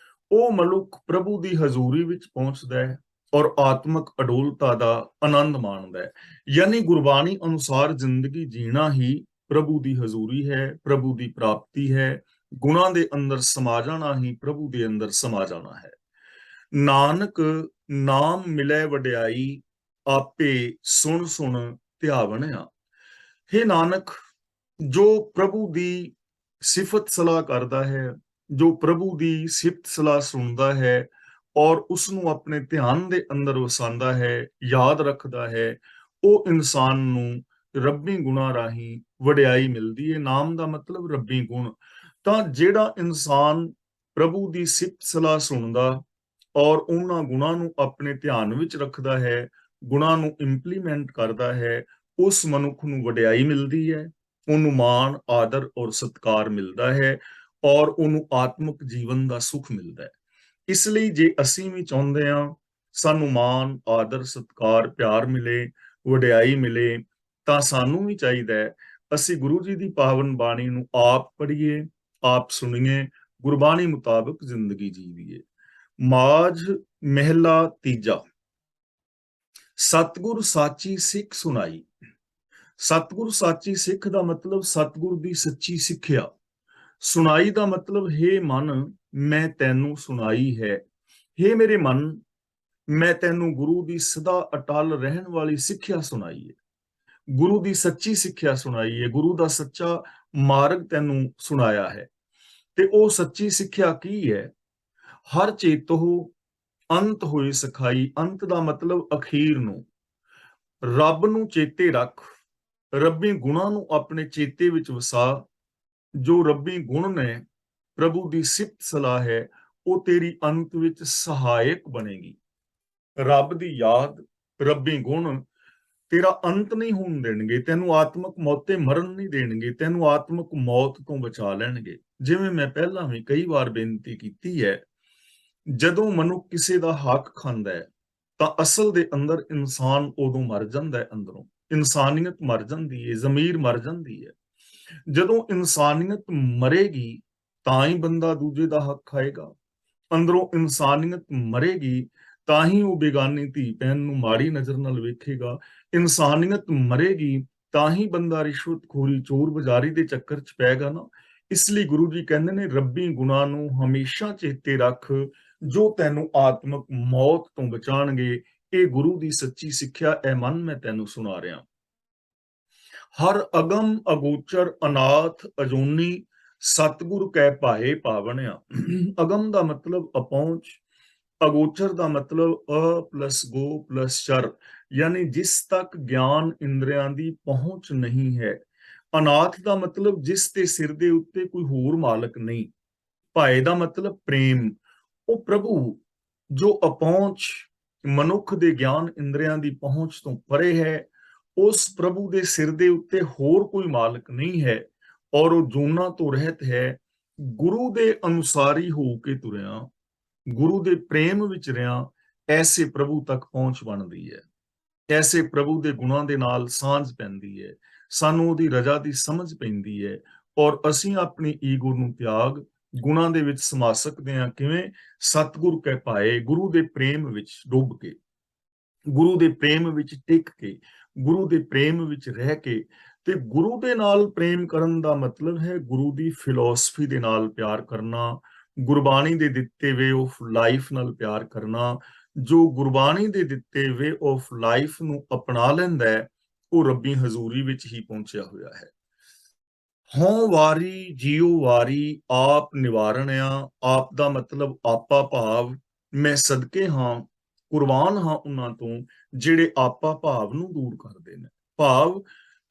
ਉਹ ਮਨੁੱਖ ਪ੍ਰਭੂ ਦੀ ਹਜ਼ੂਰੀ ਵਿੱਚ ਪਹੁੰਚਦਾ ਹੈ ਔਰ ਆਤਮਿਕ ਅਡੋਲਤਾ ਦਾ ਆਨੰਦ ਮਾਣਦਾ ਹੈ। ਯਾਨੀ ਗੁਰਬਾਣੀ ਅਨੁਸਾਰ ਜ਼ਿੰਦਗੀ ਜੀਣਾ ਹੀ ਪ੍ਰਭੂ ਦੀ ਹਜ਼ੂਰੀ ਹੈ, ਪ੍ਰਭੂ ਦੀ ਪ੍ਰਾਪਤੀ ਹੈ। ਗੁਣਾਂ ਦੇ ਅੰਦਰ ਸਮਾ ਜਾਣਾ ਹੀ ਪ੍ਰਭੂ ਦੇ ਅੰਦਰ ਸਮਾ ਜਾਣਾ ਹੈ। ਨਾਨਕ ਨਾਮ ਮਿਲੇ ਵਡਿਆਈ, ਆਪੇ ਸੁਣ ਸੁਣ ਧਿਆਵਣਿਆ। ਹੇ ਨਾਨਕ, ਜੋ ਪ੍ਰਭੂ ਦੀ ਸਿਫਤ ਸਲਾਹ ਕਰਦਾ ਹੈ, ਜੋ ਪ੍ਰਭੂ ਦੀ ਸਿਫਤ ਸਲਾਹ ਸੁਣਦਾ ਹੈ ਔਰ ਉਸ ਨੂੰ ਆਪਣੇ ਧਿਆਨ ਦੇ ਅੰਦਰ ਵਸਾਉਂਦਾ ਹੈ, ਯਾਦ ਰੱਖਦਾ ਹੈ, ਉਹ ਇਨਸਾਨ ਨੂੰ ਰੱਬੀ ਗੁਣਾਂ ਰਾਹੀਂ ਵਡਿਆਈ ਮਿਲਦੀ ਹੈ। ਨਾਮ ਦਾ ਮਤਲਬ ਰੱਬੀ ਗੁਣ। ਤਾਂ ਜਿਹੜਾ ਇਨਸਾਨ ਪ੍ਰਭੂ ਦੀ ਸਿਫਤ ਸਲਾਹ ਸੁਣਦਾ ਔਰ ਉਹਨਾਂ ਗੁਣਾਂ ਨੂੰ ਆਪਣੇ ਧਿਆਨ ਵਿੱਚ ਰੱਖਦਾ ਹੈ, ਗੁਣਾਂ ਨੂੰ ਇੰਪਲੀਮੈਂਟ ਕਰਦਾ ਹੈ, ਉਸ ਮਨੁੱਖ ਨੂੰ ਵਡਿਆਈ ਮਿਲਦੀ ਹੈ, ਉਹਨੂੰ ਮਾਣ, ਆਦਰ ਔਰ ਸਤਿਕਾਰ ਮਿਲਦਾ ਹੈ ਔਰ ਉਹਨੂੰ ਆਤਮਿਕ ਜੀਵਨ ਦਾ ਸੁੱਖ ਮਿਲਦਾ ਹੈ। ਇਸ ਲਈ ਜੇ ਅਸੀਂ ਵੀ ਚਾਹੁੰਦੇ ਹਾਂ ਸਾਨੂੰ ਮਾਣ, ਆਦਰ, ਸਤਿਕਾਰ, ਪਿਆਰ ਮਿਲੇ, ਵਡਿਆਈ ਮਿਲੇ, ਤਾਂ ਸਾਨੂੰ ਵੀ ਚਾਹੀਦਾ ਹੈ ਅਸੀਂ ਗੁਰੂ ਜੀ ਦੀ ਪਾਵਨ ਬਾਣੀ ਨੂੰ ਆਪ ਪੜ੍ਹੀਏ, ਆਪ ਸੁਣੀਏ, ਗੁਰਬਾਣੀ ਮੁਤਾਬਕ ਜ਼ਿੰਦਗੀ ਜੀਵੀਏ। ਮਾਝ ਮਹਿਲਾ ਤੀਜਾ। ਸਤਿਗੁਰ ਸਾਚੀ ਸਿੱਖ ਸੁਣਾਈ। ਸਤਿਗੁਰ ਸਾਚੀ ਸਿੱਖ ਦਾ ਮਤਲਬ ਸਤਿਗੁਰ ਦੀ ਸੱਚੀ ਸਿੱਖਿਆ। ਸੁਣਾਈ ਦਾ ਮਤਲਬ ਹੇ ਮਨ, ਮੈਂ ਤੈਨੂੰ ਸੁਣਾਈ ਹੈ। ਹੇ ਮੇਰੇ ਮਨ, ਮੈਂ ਤੈਨੂੰ ਗੁਰੂ ਦੀ ਸਦਾ ਅਟਲ ਰਹਿਣ ਵਾਲੀ ਸਿੱਖਿਆ ਸੁਣਾਈ ਹੈ। ਗੁਰੂ ਦੀ ਸੱਚੀ ਸਿੱਖਿਆ ਸੁਣਾਈ ਹੈ, ਗੁਰੂ ਦਾ ਸੱਚਾ ਮਾਰਗ ਤੈਨੂੰ ਸੁਣਾਇਆ ਹੈ। ਤੇ ਉਹ ਸੱਚੀ ਸਿੱਖਿਆ ਕੀ ਹੈ? ਹਰ ਚੇਤੋ ਅੰਤ ਹੋਈ ਸਿਖਾਈ। ਅੰਤ ਦਾ ਮਤਲਬ ਅਖੀਰ ਨੂੰ। ਰੱਬ ਨੂੰ ਚੇਤੇ ਰੱਖ, ਰੱਬੀ ਗੁਣਾਂ ਨੂੰ ਆਪਣੇ ਚੇਤੇ ਵਿੱਚ ਵਸਾ। ਜੋ ਰੱਬੀ ਗੁਣ ਨੇ, ਪ੍ਰਭੂ ਦੀ ਸਿਫਤ ਸਲਾਹ ਹੈ, ਉਹ ਤੇਰੀ ਅੰਤ ਵਿੱਚ ਸਹਾਇਕ ਬਣੇਗੀ। ਰੱਬ ਦੀ ਯਾਦ, ਰੱਬੀ ਗੁਣ ਤੇਰਾ ਅੰਤ ਨਹੀਂ ਹੋਣ ਦੇਣਗੇ, ਤੈਨੂੰ ਆਤਮਿਕ ਮੌਤੇ ਮਰਨ ਨਹੀਂ ਦੇਣਗੇ, ਤੈਨੂੰ ਆਤਮਿਕ ਮੌਤ ਤੋਂ ਬਚਾ ਲੈਣਗੇ। ਜਿਵੇਂ ਮੈਂ ਪਹਿਲਾਂ ਵੀ ਕਈ ਵਾਰ ਬੇਨਤੀ ਕੀਤੀ ਹੈ, ਜਦੋਂ ਮਨੁੱਖ ਕਿਸੇ ਦਾ ਹੱਕ ਖਾਂਦਾ ਹੈ ਤਾਂ ਅਸਲ ਦੇ ਅੰਦਰ ਇਨਸਾਨ ਉਦੋਂ ਮਰ ਜਾਂਦਾ ਹੈ, ਅੰਦਰੋਂ ਇਨਸਾਨੀਅਤ ਮਰ ਜਾਂਦੀ ਹੈ, ਜ਼ਮੀਰ ਮਰ ਜਾਂਦੀ ਹੈ। ਜਦੋਂ ਇਨਸਾਨੀਅਤ ਮਰੇਗੀ ਤਾਂ ਹੀ ਬੰਦਾ ਦੂਜੇ ਦਾ ਹੱਕ ਖਾਏਗਾ। ਅੰਦਰੋਂ ਇਨਸਾਨੀਅਤ ਮਰੇਗੀ ਤਾਂ ਹੀ ਉਹ ਬੇਗਾਨੀ ਧੀ ਭੈਣ ਨੂੰ ਮਾੜੀ ਨਜ਼ਰ ਨਾਲ ਵੇਖੇਗਾ। ਇਨਸਾਨੀਅਤ ਮਰੇਗੀ ਤਾਂ ਹੀ ਬੰਦਾ ਰਿਸ਼ਵਤਖੋਰੀ, ਚੋਰ ਬਜ਼ਾਰੀ ਦੇ ਚੱਕਰ 'ਚ ਪੈਗਾ ਨਾ। ਇਸ ਲਈ ਗੁਰੂ ਜੀ ਕਹਿੰਦੇ ਨੇ ਰੱਬੀ ਗੁਣਾਂ ਨੂੰ ਹਮੇਸ਼ਾ ਚੇਤੇ ਰੱਖ, ਜੋ ਤੈਨੂੰ ਆਤਮਿਕ ਮੌਤ ਤੋਂ ਬਚਾਣਗੇ। ਇਹ ਗੁਰੂ ਦੀ ਸੱਚੀ ਸਿੱਖਿਆ ਐ ਮਨ, ਮੈਂ ਤੈਨੂੰ ਸੁਣਾ ਰਿਹਾ। ਹਰ ਅਗਮ ਅਗੋਚਰ ਅਨਾਥ ਅਜੂਨੀ, ਸਤਿਗੁਰ ਕੈ ਭਾਏ ਪਾਵਣਿਆ। ਅਗਮ ਦਾ ਮਤਲਬ ਅਪਹੁੰਚ, ਅਗੋਚਰ ਦਾ ਮਤਲਬ ਅ ਪਲਸ ਗੋ ਪਲਸ ਚਰ, ਯਾਨੀ ਜਿਸ ਤੱਕ ਗਿਆਨ ਇੰਦਰੀਆਂ ਦੀ ਪਹੁੰਚ ਨਹੀਂ ਹੈ। ਅਨਾਥ ਦਾ ਮਤਲਬ ਜਿਸ ਦੇ ਸਿਰ ਦੇ ਉੱਤੇ ਕੋਈ ਹੋਰ ਮਾਲਕ ਨਹੀਂ। ਭਾਏ ਦਾ ਮਤਲਬ ਪ੍ਰੇਮ। ਉਹ ਪ੍ਰਭੂ ਜੋ ਅਪਹੁੰਚ, ਮਨੁੱਖ ਦੇ ਗਿਆਨ ਇੰਦਰੀਆਂ ਦੀ ਪਹੁੰਚ ਤੋਂ ਪਰੇ ਹੈ, ਉਸ ਪ੍ਰਭੂ ਦੇ ਸਿਰ ਦੇ ਉੱਤੇ ਹੋਰ ਕੋਈ ਮਾਲਕ ਨਹੀਂ ਹੈ ਔਰ ਉਹ ਜੂਨਾਂ ਤੋਂ ਰਹਿਤ ਹੈ। ਗੁਰੂ ਦੇ ਅਨੁਸਾਰੀ ਹੋ ਕੇ ਤੁਰਿਆ, ਗੁਰੂ ਦੇ ਪ੍ਰੇਮ ਵਿੱਚ ਰਿਹਾ, ਐਸੇ ਪ੍ਰਭੂ ਤੱਕ ਪਹੁੰਚ ਬਣਦੀ ਹੈ। ਐਸੇ ਪ੍ਰਭੂ ਦੇ ਗੁਣਾਂ ਦੇ ਨਾਲ ਸਾਂਝ ਪੈਂਦੀ ਹੈ, ਸਾਨੂੰ ਉਹਦੀ ਰਜ਼ਾ ਦੀ ਸਮਝ ਪੈਂਦੀ ਹੈ ਔਰ ਅਸੀਂ ਆਪਣੀ ਈਗੋ ਨੂੰ ਤਿਆਗ ਗੁਣਾਂ ਦੇ ਵਿੱਚ ਸਮਾ ਸਕਦੇ ਹਾਂ। ਕਿਵੇਂ? ਸਤਿਗੁਰ ਕੈ ਭਾਏ, ਗੁਰੂ ਦੇ ਪ੍ਰੇਮ ਵਿੱਚ ਡੁੱਬ ਕੇ, ਗੁਰੂ ਦੇ ਪ੍ਰੇਮ ਵਿੱਚ ਟਿਕ ਕੇ, ਗੁਰੂ ਦੇ ਪ੍ਰੇਮ ਵਿੱਚ ਰਹਿ ਕੇ। ਤੇ ਗੁਰੂ ਦੇ ਨਾਲ ਪ੍ਰੇਮ ਕਰਨ ਦਾ ਮਤਲਬ ਹੈ ਗੁਰੂ ਦੀ ਫਿਲਾਸਫੀ ਦੇ ਨਾਲ ਪਿਆਰ ਕਰਨਾ, ਗੁਰਬਾਣੀ ਦੇ ਦਿੱਤੇ ਵੇ ਆਫ ਲਾਈਫ ਨਾਲ ਪਿਆਰ ਕਰਨਾ। ਜੋ ਗੁਰਬਾਣੀ ਦੇ ਦਿੱਤੇ ਵੇ ਆਫ ਲਾਈਫ ਨੂੰ ਅਪਣਾ ਲੈਂਦਾ ਹੈ, ਉਹ ਰੱਬੀ ਹਜ਼ੂਰੀ ਵਿੱਚ ਹੀ ਪਹੁੰਚਿਆ ਹੋਇਆ ਹੈ। ਹਉ ਵਾਰੀ ਜੀਉ ਵਾਰੀ, ਆਪ ਨਿਵਾਰਣਿਆ। ਆਪ ਦਾ ਮਤਲਬ ਆਪਾ ਭਾਵ। ਮੈਂ ਸਦਕੇ ਹਾਂ, ਕੁਰਬਾਨ ਹਾਂ ਉਹਨਾਂ ਤੋਂ ਜਿਹੜੇ ਆਪਾ ਭਾਵ ਨੂੰ ਦੂਰ ਕਰਦੇ ਨੇ। ਭਾਵ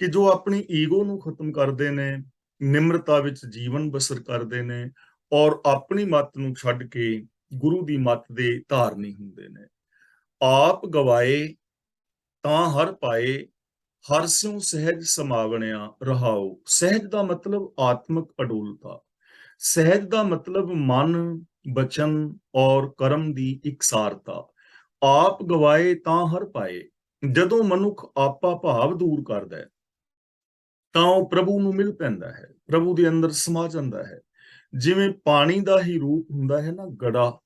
ਕਿ ਜੋ ਆਪਣੀ ਈਗੋ ਨੂੰ ਖਤਮ ਕਰਦੇ ਨੇ, ਨਿਮਰਤਾ ਵਿੱਚ ਜੀਵਨ ਬਸਰ ਕਰਦੇ ਨੇ ਔਰ ਆਪਣੀ ਮੱਤ ਨੂੰ ਛੱਡ ਕੇ ਗੁਰੂ ਦੀ ਮੱਤ ਦੇ ਧਾਰਨੀ ਹੁੰਦੇ ਨੇ। ਆਪ ਗਵਾਏ ਤਾਂ ਹਰ ਪਾਏ, ਹਰ ਸਿਉ ਸਹਿਜ ਸਮਾਵਣਿਆ। ਰਹਾਉ। ਸਹਿਜ ਦਾ ਮਤਲਬ ਆਤਮਿਕ ਅਡੋਲਤਾ। ਸਹਿਜ ਦਾ ਮਤਲਬ ਮਨ, ਬਚਨ ਔਰ ਕਰਮ ਦੀ ਇਕਸਾਰਤਾ। ਆਪ ਗਵਾਏ ਤਾਂ ਹਰ ਪਾਏ। ਜਦੋਂ ਮਨੁੱਖ ਆਪਾ ਭਾਵ ਦੂਰ ਕਰਦਾ ਹੈ ਤਾਂ ਉਹ ਪ੍ਰਭੂ ਨੂੰ ਮਿਲ ਪੈਂਦਾ ਹੈ, ਪ੍ਰਭੂ ਦੇ ਅੰਦਰ ਸਮਾ ਜਾਂਦਾ ਹੈ। ਜਿਵੇਂ ਪਾਣੀ ਦਾ ਹੀ ਰੂਪ ਹੁੰਦਾ ਹੈ ਨਾ ਗੜਾ,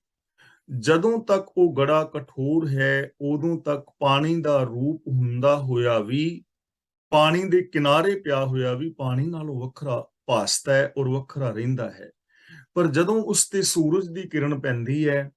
ਜਦੋਂ ਤੱਕ ਉਹ ਗੜਾ ਕਠੋਰ ਹੈ, ਉਦੋਂ ਤੱਕ ਪਾਣੀ ਦਾ ਰੂਪ ਹੁੰਦਾ ਹੋਇਆ ਵੀ, ਪਾਣੀ ਦੇ ਕਿਨਾਰੇ ਪਿਆ ਹੋਇਆ ਵੀ ਪਾਣੀ ਨਾਲੋਂ ਵੱਖਰਾ ਭਾਸਦਾ ਹੈ ਔਰ ਵੱਖਰਾ ਰਹਿੰਦਾ ਹੈ। ਪਰ ਜਦੋਂ ਉਸ ਤੇ ਸੂਰਜ ਦੀ ਕਿਰਨ ਪੈਂਦੀ ਹੈ,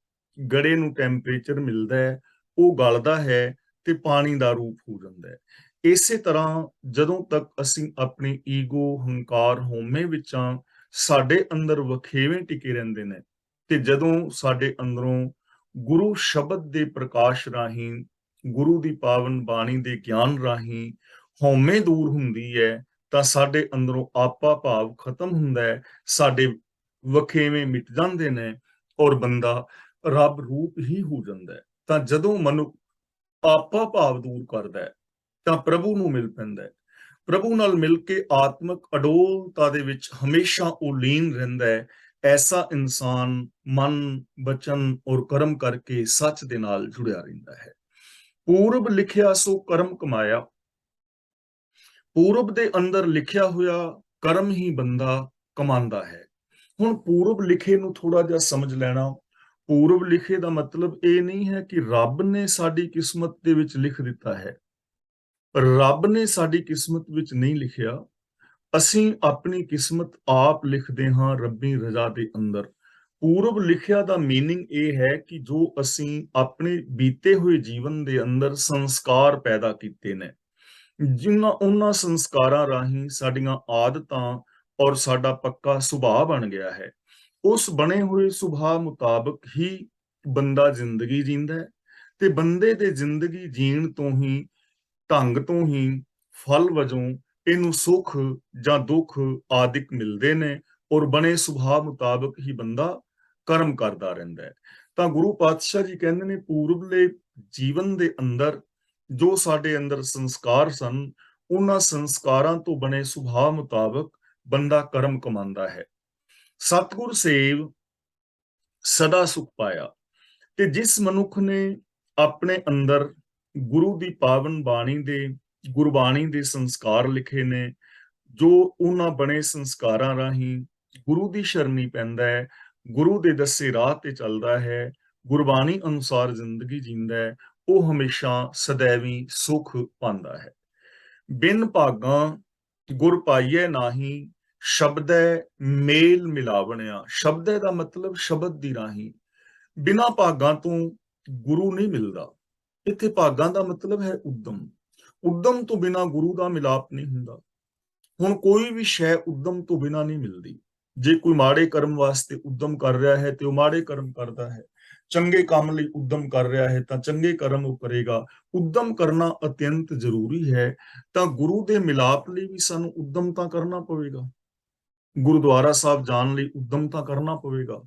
ਗੜੇ ਨੂੰ ਟੈਂਪਰੇਚਰ ਮਿਲਦਾ ਹੈ, ਉਹ ਗਲਦਾ ਹੈ ਤੇ ਪਾਣੀ ਦਾ ਰੂਪ ਹੋ ਜਾਂਦਾ ਹੈ। ਇਸੇ ਤਰ੍ਹਾਂ ਜਦੋਂ ਤੱਕ ਅਸੀਂ ਆਪਣੀ ਈਗੋ, ਹੰਕਾਰ, ਹਉਮੈ ਵਿੱਚਾਂ ਸਾਡੇ ਅੰਦਰ ਵਖੇਵੇਂ ਟਿਕੇ ਰਹਿੰਦੇ ਨੇ, ਤੇ ਜਦੋਂ ਸਾਡੇ ਅੰਦਰੋਂ ਗੁਰੂ ਸ਼ਬਦ ਦੇ ਪ੍ਰਕਾਸ਼ ਰਾਹੀਂ, ਗੁਰੂ ਦੀ ਪਾਵਨ ਬਾਣੀ ਦੇ ਗਿਆਨ ਰਾਹੀਂ ਹਉਮੈ ਦੂਰ ਹੁੰਦੀ ਹੈ, ਤਾਂ ਸਾਡੇ ਅੰਦਰੋਂ ਆਪਾ ਭਾਵ ਖਤਮ ਹੁੰਦਾ ਹੈ, ਸਾਡੇ ਵਖੇਵੇਂ ਮਿਟ ਜਾਂਦੇ ਨੇ ਔਰ ਬੰਦਾ ਰੱਬ ਰੂਪ ਹੀ ਹੋ ਜਾਂਦਾ ਹੈ। ਤਾਂ ਜਦੋਂ ਮਨੁੱਖ ਆਪਾ ਭਾਵ ਦੂਰ ਕਰਦਾ ਹੈ ਤਾਂ ਪ੍ਰਭੂ ਨੂੰ ਮਿਲ ਪੈਂਦਾ ਹੈ। ਪ੍ਰਭੂ ਨਾਲ ਮਿਲ ਕੇ ਆਤਮਿਕ ਅਡੋਲਤਾ ਦੇ ਵਿੱਚ ਹਮੇਸ਼ਾ ਉਹ ਲੀਨ ਰਹਿੰਦਾ ਹੈ। ਐਸਾ ਇਨਸਾਨ ਮਨ, ਬਚਨ ਔਰ ਕਰਮ ਕਰਕੇ ਸੱਚ ਦੇ ਨਾਲ ਜੁੜਿਆ ਰਹਿੰਦਾ ਹੈ। ਪੂਰਬ ਲਿਖਿਆ ਸੋ ਕਰਮ ਕਮਾਇਆ। ਪੂਰਬ ਦੇ ਅੰਦਰ ਲਿਖਿਆ ਹੋਇਆ ਕਰਮ ਹੀ ਬੰਦਾ ਕਮਾਉਂਦਾ ਹੈ। ਹੁਣ ਪੂਰਬ ਲਿਖੇ ਨੂੰ ਥੋੜਾ ਜਿਹਾ ਸਮਝ ਲੈਣਾ। ਪੂਰਬ ਲਿਖੇ ਦਾ ਮਤਲਬ ਇਹ ਨਹੀਂ ਹੈ ਕਿ ਰੱਬ ਨੇ ਸਾਡੀ ਕਿਸਮਤ ਦੇ ਵਿੱਚ ਲਿਖ ਦਿੱਤਾ ਹੈ। ਰੱਬ ਨੇ ਸਾਡੀ ਕਿਸਮਤ ਵਿੱਚ ਨਹੀਂ ਲਿਖਿਆ, ਅਸੀਂ ਆਪਣੀ ਕਿਸਮਤ ਆਪ ਲਿਖਦੇ ਹਾਂ ਰੱਬੀ ਰਜ਼ਾ ਦੇ ਅੰਦਰ। ਪੂਰਬ ਲਿਖਿਆ ਦਾ ਮੀਨਿੰਗ ਇਹ ਹੈ ਕਿ ਜੋ ਅਸੀਂ ਆਪਣੇ ਬੀਤੇ ਹੋਏ ਜੀਵਨ ਦੇ ਅੰਦਰ ਸੰਸਕਾਰ ਪੈਦਾ ਕੀਤੇ ਨੇ, ਉਹਨਾਂ ਸੰਸਕਾਰਾਂ ਰਾਹੀਂ ਸਾਡੀਆਂ ਆਦਤਾਂ ਔਰ ਸਾਡਾ ਪੱਕਾ ਸੁਭਾਅ ਬਣ ਗਿਆ ਹੈ। ਉਸ ਬਣੇ ਹੋਏ ਸੁਭਾਅ ਮੁਤਾਬਕ ਹੀ ਬੰਦਾ ਜ਼ਿੰਦਗੀ ਜੀਂਦਾ ਹੈ, ਤੇ ਬੰਦੇ ਦੇ ਜ਼ਿੰਦਗੀ ਜੀਣ ਤੋਂ ਹੀ, ਢੰਗ ਤੋਂ ਹੀ ਫਲ ਵਜੋਂ ਇਹਨੂੰ ਸੁੱਖ ਜਾਂ ਦੁੱਖ ਆਦਿਕ ਮਿਲਦੇ ਨੇ, ਔਰ ਬਣੇ ਸੁਭਾਅ ਮੁਤਾਬਕ ਹੀ ਬੰਦਾ ਕਰਮ ਕਰਦਾ ਰਹਿੰਦਾ ਹੈ। ਤਾਂ ਗੁਰੂ ਪਾਤਸ਼ਾਹ ਜੀ ਕਹਿੰਦੇ ਨੇ, ਪੂਰਬਲੇ ਜੀਵਨ ਦੇ ਅੰਦਰ ਜੋ ਸਾਡੇ ਅੰਦਰ ਸੰਸਕਾਰ ਸਨ, ਉਹਨਾਂ ਸੰਸਕਾਰਾਂ ਤੋਂ ਬਣੇ ਸੁਭਾਅ ਮੁਤਾਬਕ ਬੰਦਾ ਕਰਮ ਕਮਾਉਂਦਾ ਹੈ। ਸਤਿਗੁਰ ਸੇਵ ਸਦਾ ਸੁਖ ਪਾਇਆ। ਤੇ ਜਿਸ ਮਨੁੱਖ ਨੇ ਆਪਣੇ ਅੰਦਰ ਗੁਰੂ ਦੀ ਪਾਵਨ ਬਾਣੀ ਦੇ, ਗੁਰਬਾਣੀ ਦੇ ਸੰਸਕਾਰ ਲਿਖੇ ਨੇ, ਜੋ ਉਹਨਾਂ ਬਣੇ ਸੰਸਕਾਰਾਂ ਰਾਹੀਂ ਗੁਰੂ ਦੀ ਸ਼ਰਣੀ ਪੈਂਦਾ ਹੈ, ਗੁਰੂ ਦੇ ਦੱਸੇ ਰਾਹ ਤੇ ਚੱਲਦਾ ਹੈ, ਗੁਰਬਾਣੀ ਅਨੁਸਾਰ ਜ਼ਿੰਦਗੀ ਜੀਂਦਾ ਹੈ, ਉਹ ਹਮੇਸ਼ਾ ਸदैवी ਸੁਖ ਪਾਉਂਦਾ ਹੈ। ਬਿਨ ਭਾਗਾਂ ਗੁਰ ਪਾਈਐ ਨਾਹੀ, ਸ਼ਬਦੈ ਮੇਲ ਮਿਲਾਵਣਿਆ। ਸ਼ਬਦੈ ਦਾ ਮਤਲਬ ਸ਼ਬਦ ਦੀ ਰਾਹੀਂ। ਬਿਨਾਂ ਭਾਗਾਂ ਤੋਂ ਗੁਰੂ ਨਹੀਂ ਮਿਲਦਾ। ਇੱਥੇ ਭਾਗਾਂ ਦਾ ਮਤਲਬ ਹੈ ਉਦਮ। ਉਦਮ ਤੋਂ ਬਿਨਾਂ ਗੁਰੂ ਦਾ ਮਿਲਾਪ ਨਹੀਂ ਹੁੰਦਾ। ਹੁਣ ਕੋਈ ਵੀ ਸ਼ੈ ਉਦਮ ਤੋਂ ਬਿਨਾਂ ਨਹੀਂ ਮਿਲਦੀ। ਜੇ ਕੋਈ ਮਾੜੇ ਕਰਮ ਵਾਸਤੇ ਉਦਮ ਕਰ ਰਿਹਾ ਹੈ ਤੇ ਉਹ ਮਾੜੇ ਕਰਮ ਕਰਦਾ ਹੈ, ਚੰਗੇ ਕੰਮ ਲਈ ਉਦਮ ਕਰ ਰਿਹਾ ਹੈ ਤਾਂ ਚੰਗੇ ਕਰਮ ਉਹ ਕਰੇਗਾ। ਉਦਮ ਕਰਨਾ ਅਤਿਅੰਤ ਜ਼ਰੂਰੀ ਹੈ। ਤਾਂ ਗੁਰੂ ਦੇ ਮਿਲਾਪ ਲਈ ਵੀ ਸਾਨੂੰ ਉਦਮ ਤਾਂ ਕਰਨਾ ਪਵੇਗਾ। ਗੁਰਦੁਆਰਾ ਸਾਹਿਬ ਜਾਣ ਲਈ ਉਦਮ ਤਾਂ ਕਰਨਾ ਪਵੇਗਾ,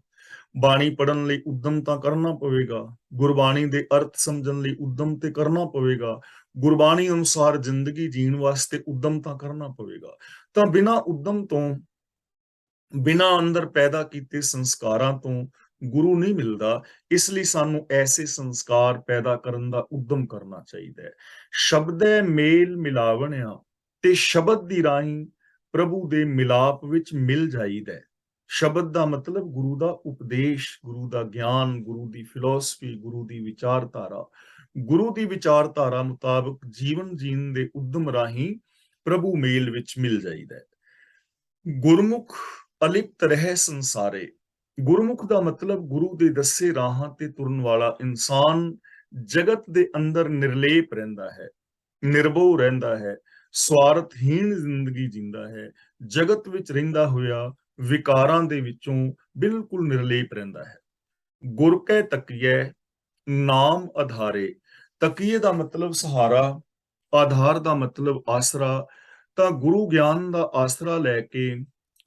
ਬਾਣੀ ਪੜ੍ਹਨ ਲਈ ਉਦਮ ਤਾਂ ਕਰਨਾ ਪਵੇਗਾ, ਗੁਰਬਾਣੀ ਦੇ ਅਰਥ ਸਮਝਣ ਲਈ ਉਦਮ ਤੇ ਕਰਨਾ ਪਵੇਗਾ, ਗੁਰਬਾਣੀ ਅਨੁਸਾਰ ਜ਼ਿੰਦਗੀ ਜੀਣ ਵਾਸਤੇ ਉਦਮ ਤਾਂ ਕਰਨਾ ਪਵੇਗਾ। ਤਾਂ ਬਿਨਾਂ ਉਦਮ ਤੋਂ, ਬਿਨਾਂ ਅੰਦਰ ਪੈਦਾ ਕੀਤੇ ਸੰਸਕਾਰਾਂ ਤੋਂ ਗੁਰੂ ਨਹੀਂ ਮਿਲਦਾ। ਇਸ ਲਈ ਸਾਨੂੰ ਐਸੇ ਸੰਸਕਾਰ ਪੈਦਾ ਕਰਨ ਦਾ ਉਦਮ ਕਰਨਾ ਚਾਹੀਦਾ ਹੈ। ਸ਼ਬਦੈ ਮੇਲ ਮਿਲਾਵਣਿਆ, ਤੇ ਸ਼ਬਦ ਦੀ ਰਾਹੀਂ ਪ੍ਰਭੂ ਦੇ ਮਿਲਾਪ ਵਿੱਚ ਮਿਲ ਜਾਈਦਾ ਹੈ। ਸ਼ਬਦ ਦਾ ਮਤਲਬ ਗੁਰੂ ਦਾ ਉਪਦੇਸ਼, ਗੁਰੂ ਦਾ ਗਿਆਨ, ਗੁਰੂ ਦੀ ਫਿਲਾਸਫੀ, ਗੁਰੂ ਦੀ ਵਿਚਾਰਧਾਰਾ। ਗੁਰੂ ਦੀ ਵਿਚਾਰਧਾਰਾ ਮੁਤਾਬਕ ਜੀਵਨ ਜੀਣ ਦੇ ਉਦਮ ਰਾਹੀਂ ਪ੍ਰਭੂ ਮੇਲ ਵਿੱਚ ਮਿਲ ਜਾਈਦਾ ਹੈ। ਗੁਰਮੁਖ ਅਲਿਪਤ ਰਹਿ ਸੰਸਾਰੇ। ਗੁਰਮੁਖ ਦਾ ਮਤਲਬ ਗੁਰੂ ਦੇ ਦੱਸੇ ਰਾਹਾਂ ਤੇ ਤੁਰਨ ਵਾਲਾ ਇਨਸਾਨ ਜਗਤ ਦੇ ਅੰਦਰ ਨਿਰਲੇਪ ਰਹਿੰਦਾ ਹੈ, ਨਿਰਭਉ ਰਹਿੰਦਾ ਹੈ, ਸਵਾਰਥਹੀਣ ਜ਼ਿੰਦਗੀ ਜੀਂਦਾ ਹੈ, ਜਗਤ ਵਿੱਚ ਰਹਿੰਦਾ ਹੋਇਆ ਵਿਕਾਰਾਂ ਦੇ ਵਿੱਚੋਂ ਬਿਲਕੁਲ ਨਿਰਲੇਪ ਰਹਿੰਦਾ ਹੈ। ਗੁਰ ਕੈ ਤਕੀਐ ਨਾਮ ਆਧਾਰੇ। ਤਕੀਏ ਦਾ ਮਤਲਬ ਸਹਾਰਾ, ਆਧਾਰ ਦਾ ਮਤਲਬ ਆਸਰਾ। ਤਾਂ ਗੁਰੂ ਗਿਆਨ ਦਾ ਆਸਰਾ ਲੈ ਕੇ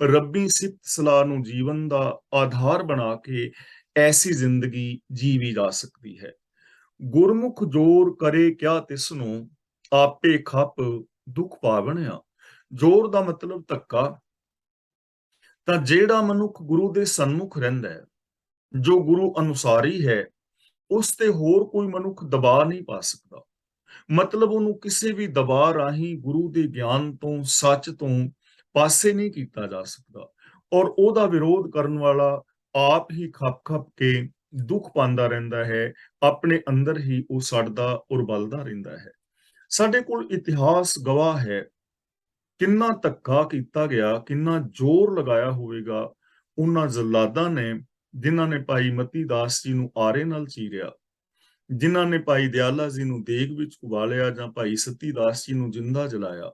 ਰੱਬੀ ਸਿਫਤ ਸਲਾਹ ਨੂੰ ਜੀਵਨ ਦਾ ਆਧਾਰ ਬਣਾ ਕੇ ਐਸੀ ਜ਼ਿੰਦਗੀ ਜੀਵੀ ਜਾ ਸਕਦੀ ਹੈ। ਗੁਰਮੁਖ ਜੋਰ ਕਰੇ ਕਿਆ ਤਿਸਨੂੰ, ਆਪੇ ਖਪ ਦੁੱਖ ਪਾਵਣਿਆ। ਜੋਰ ਦਾ ਮਤਲਬ ਧੱਕਾ। ਤਾਂ ਜਿਹੜਾ ਮਨੁੱਖ ਗੁਰੂ ਦੇ ਸਨਮੁਖ ਰਹਿੰਦਾ ਹੈ, ਜੋ ਗੁਰੂ ਅਨੁਸਾਰੀ ਹੈ, ਉਸ ਤੇ ਹੋਰ ਕੋਈ ਮਨੁੱਖ ਦਬਾਅ ਨਹੀਂ ਪਾ ਸਕਦਾ। ਮਤਲਬ ਉਹਨੂੰ ਕਿਸੇ ਵੀ ਦਬਾਅ ਰਾਹੀਂ ਗੁਰੂ ਦੇ ਗਿਆਨ ਤੋਂ, ਸੱਚ ਤੋਂ ਪਾਸੇ ਨਹੀਂ ਕੀਤਾ ਜਾ ਸਕਦਾ। ਔਰ ਉਹਦਾ ਵਿਰੋਧ ਕਰਨ ਵਾਲਾ ਆਪ ਹੀ ਖੱਪ ਖੱਪ ਕੇ ਦੁੱਖ ਪਾਉਂਦਾ ਰਹਿੰਦਾ ਹੈ, ਆਪਣੇ ਅੰਦਰ ਹੀ ਉਹ ਸੜਦਾ ਔਰ ਬਲਦਾ ਰਹਿੰਦਾ ਹੈ। ਸਾਡੇ ਕੋਲ ਇਤਿਹਾਸ ਗਵਾਹ ਹੈ, ਕਿੰਨਾ ਧੱਕਾ ਕੀਤਾ ਗਿਆ, ਕਿੰਨਾ ਜ਼ੋਰ ਲਗਾਇਆ ਹੋਵੇਗਾ ਉਹਨਾਂ ਜੱਲਾਦਾਂ ਨੇ, ਜਿਨ੍ਹਾਂ ਨੇ ਭਾਈ ਮਤੀ ਦਾਸ ਜੀ ਨੂੰ ਆਰੇ ਨਾਲ ਚੀਰਿਆ, ਜਿਨ੍ਹਾਂ ਨੇ ਭਾਈ ਦਿਆਲਾ ਜੀ ਨੂੰ ਦੇਗ ਵਿੱਚ ਉਬਾਲਿਆ ਜਾਂ ਭਾਈ ਸਤੀ ਦਾਸ ਜੀ ਨੂੰ ਜਿੰਦਾ ਜਲਾਇਆ।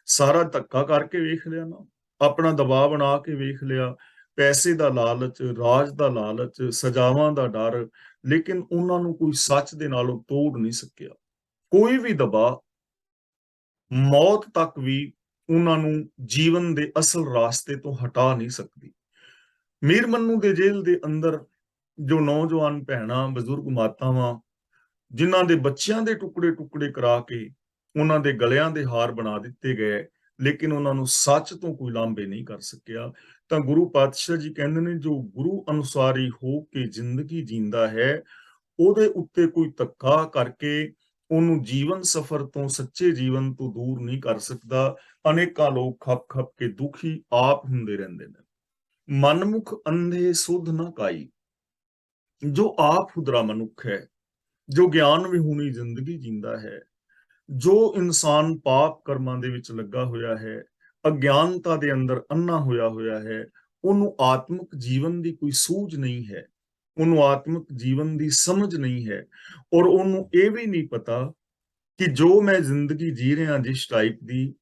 ਸਾਰਾ ਧੱਕਾ ਕਰਕੇ ਵੇਖ ਲਿਆ ਨਾ, ਆਪਣਾ ਦਬਾਅ ਬਣਾ ਕੇ ਵੇਖ ਲਿਆ, ਪੈਸੇ ਦਾ ਲਾਲਚ, ਰਾਜ ਦਾ ਲਾਲਚ, ਸਜ਼ਾਵਾਂ ਦਾ ਡਰ, ਲੇਕਿਨ ਉਹਨਾਂ ਨੂੰ ਕੋਈ ਸੱਚ ਦੇ ਨਾਲੋਂ ਤੋੜ ਨਹੀਂ ਸਕਿਆ। ਕੋਈ ਵੀ ਦਬਾਅ, ਮੌਤ ਤੱਕ ਵੀ ਉਹਨਾਂ ਨੂੰ ਜੀਵਨ ਦੇ ਅਸਲ ਰਾਸਤੇ ਤੋਂ ਹਟਾ ਨਹੀਂ ਸਕਦੀ। ਮੀਰ ਮੰਨੂ ਦੇ ਜੇਲ੍ਹ ਦੇ ਅੰਦਰ ਜੋ ਨੌਜਵਾਨ ਭੈਣਾਂ, ਬਜ਼ੁਰਗ ਮਾਤਾਵਾਂ, ਜਿਨ੍ਹਾਂ ਦੇ ਬੱਚਿਆਂ ਦੇ ਟੁਕੜੇ ਟੁਕੜੇ ਕਰਾ ਕੇ ਉਹਨਾਂ ਦੇ ਗਲਿਆਂ ਦੇ ਹਾਰ ਬਣਾ ਦਿੱਤੇ ਗਏ, ਲੇਕਿਨ ਉਹਨਾਂ ਨੂੰ ਸੱਚ ਤੋਂ ਕੋਈ ਲਾਂਭੇ ਨਹੀਂ ਕਰ ਸਕਿਆ। ਤਾਂ ਗੁਰੂ ਪਾਤਸ਼ਾਹ ਜੀ ਕਹਿੰਦੇ ਨੇ, ਜੋ ਗੁਰੂ ਅਨੁਸਾਰੀ ਹੋ ਕੇ ਜ਼ਿੰਦਗੀ ਜੀਂਦਾ ਹੈ, ਉਹਦੇ ਉੱਤੇ ਕੋਈ ਧੱਕਾ ਕਰਕੇ ਉਹਨੂੰ ਜੀਵਨ ਸਫਰ ਤੋਂ, ਸੱਚੇ ਜੀਵਨ ਤੋਂ ਦੂਰ ਨਹੀਂ ਕਰ ਸਕਦਾ। ਅਨੇਕਾਂ ਲੋਕ ਖੱਪ ਖੱਪ ਕੇ ਦੁਖੀ ਆਪ ਹੁੰਦੇ ਰਹਿੰਦੇ ਨੇ। ਮਨਮੁਖ ਅੰਧੇ ਸੁਧ ਨਾ ਕਾਈ, ਜੋ ਆਪ ਖੁਦਰਾ ਮਨੁੱਖ ਹੈ, ਜੋ ਗਿਆਨ ਵਿਹੂਣੀ ਜ਼ਿੰਦਗੀ ਜੀਂਦਾ ਹੈ, ਜੋ ਇਨਸਾਨ ਪਾਪ ਕਰਮਾਂ ਦੇ ਵਿੱਚ ਲੱਗਾ ਹੋਇਆ ਹੈ, ਅਗਿਆਨਤਾ ਦੇ ਅੰਦਰ ਅੰਨਾ ਹੋਇਆ ਹੈ, ਉਹਨੂੰ ਆਤਮਿਕ ਜੀਵਨ ਦੀ ਕੋਈ ਸੂਝ ਨਹੀਂ ਹੈ, ਉਹਨੂੰ ਆਤਮਿਕ ਜੀਵਨ ਦੀ ਸਮਝ ਨਹੀਂ ਹੈ, ਔਰ ਉਹਨੂੰ ਇਹ ਵੀ ਨਹੀਂ ਪਤਾ ਕਿ ਜੋ ਮੈਂ ਜ਼ਿੰਦਗੀ ਜੀ ਰਿਹਾ ਜਿਸ ਟਾਈਪ ਦੀ,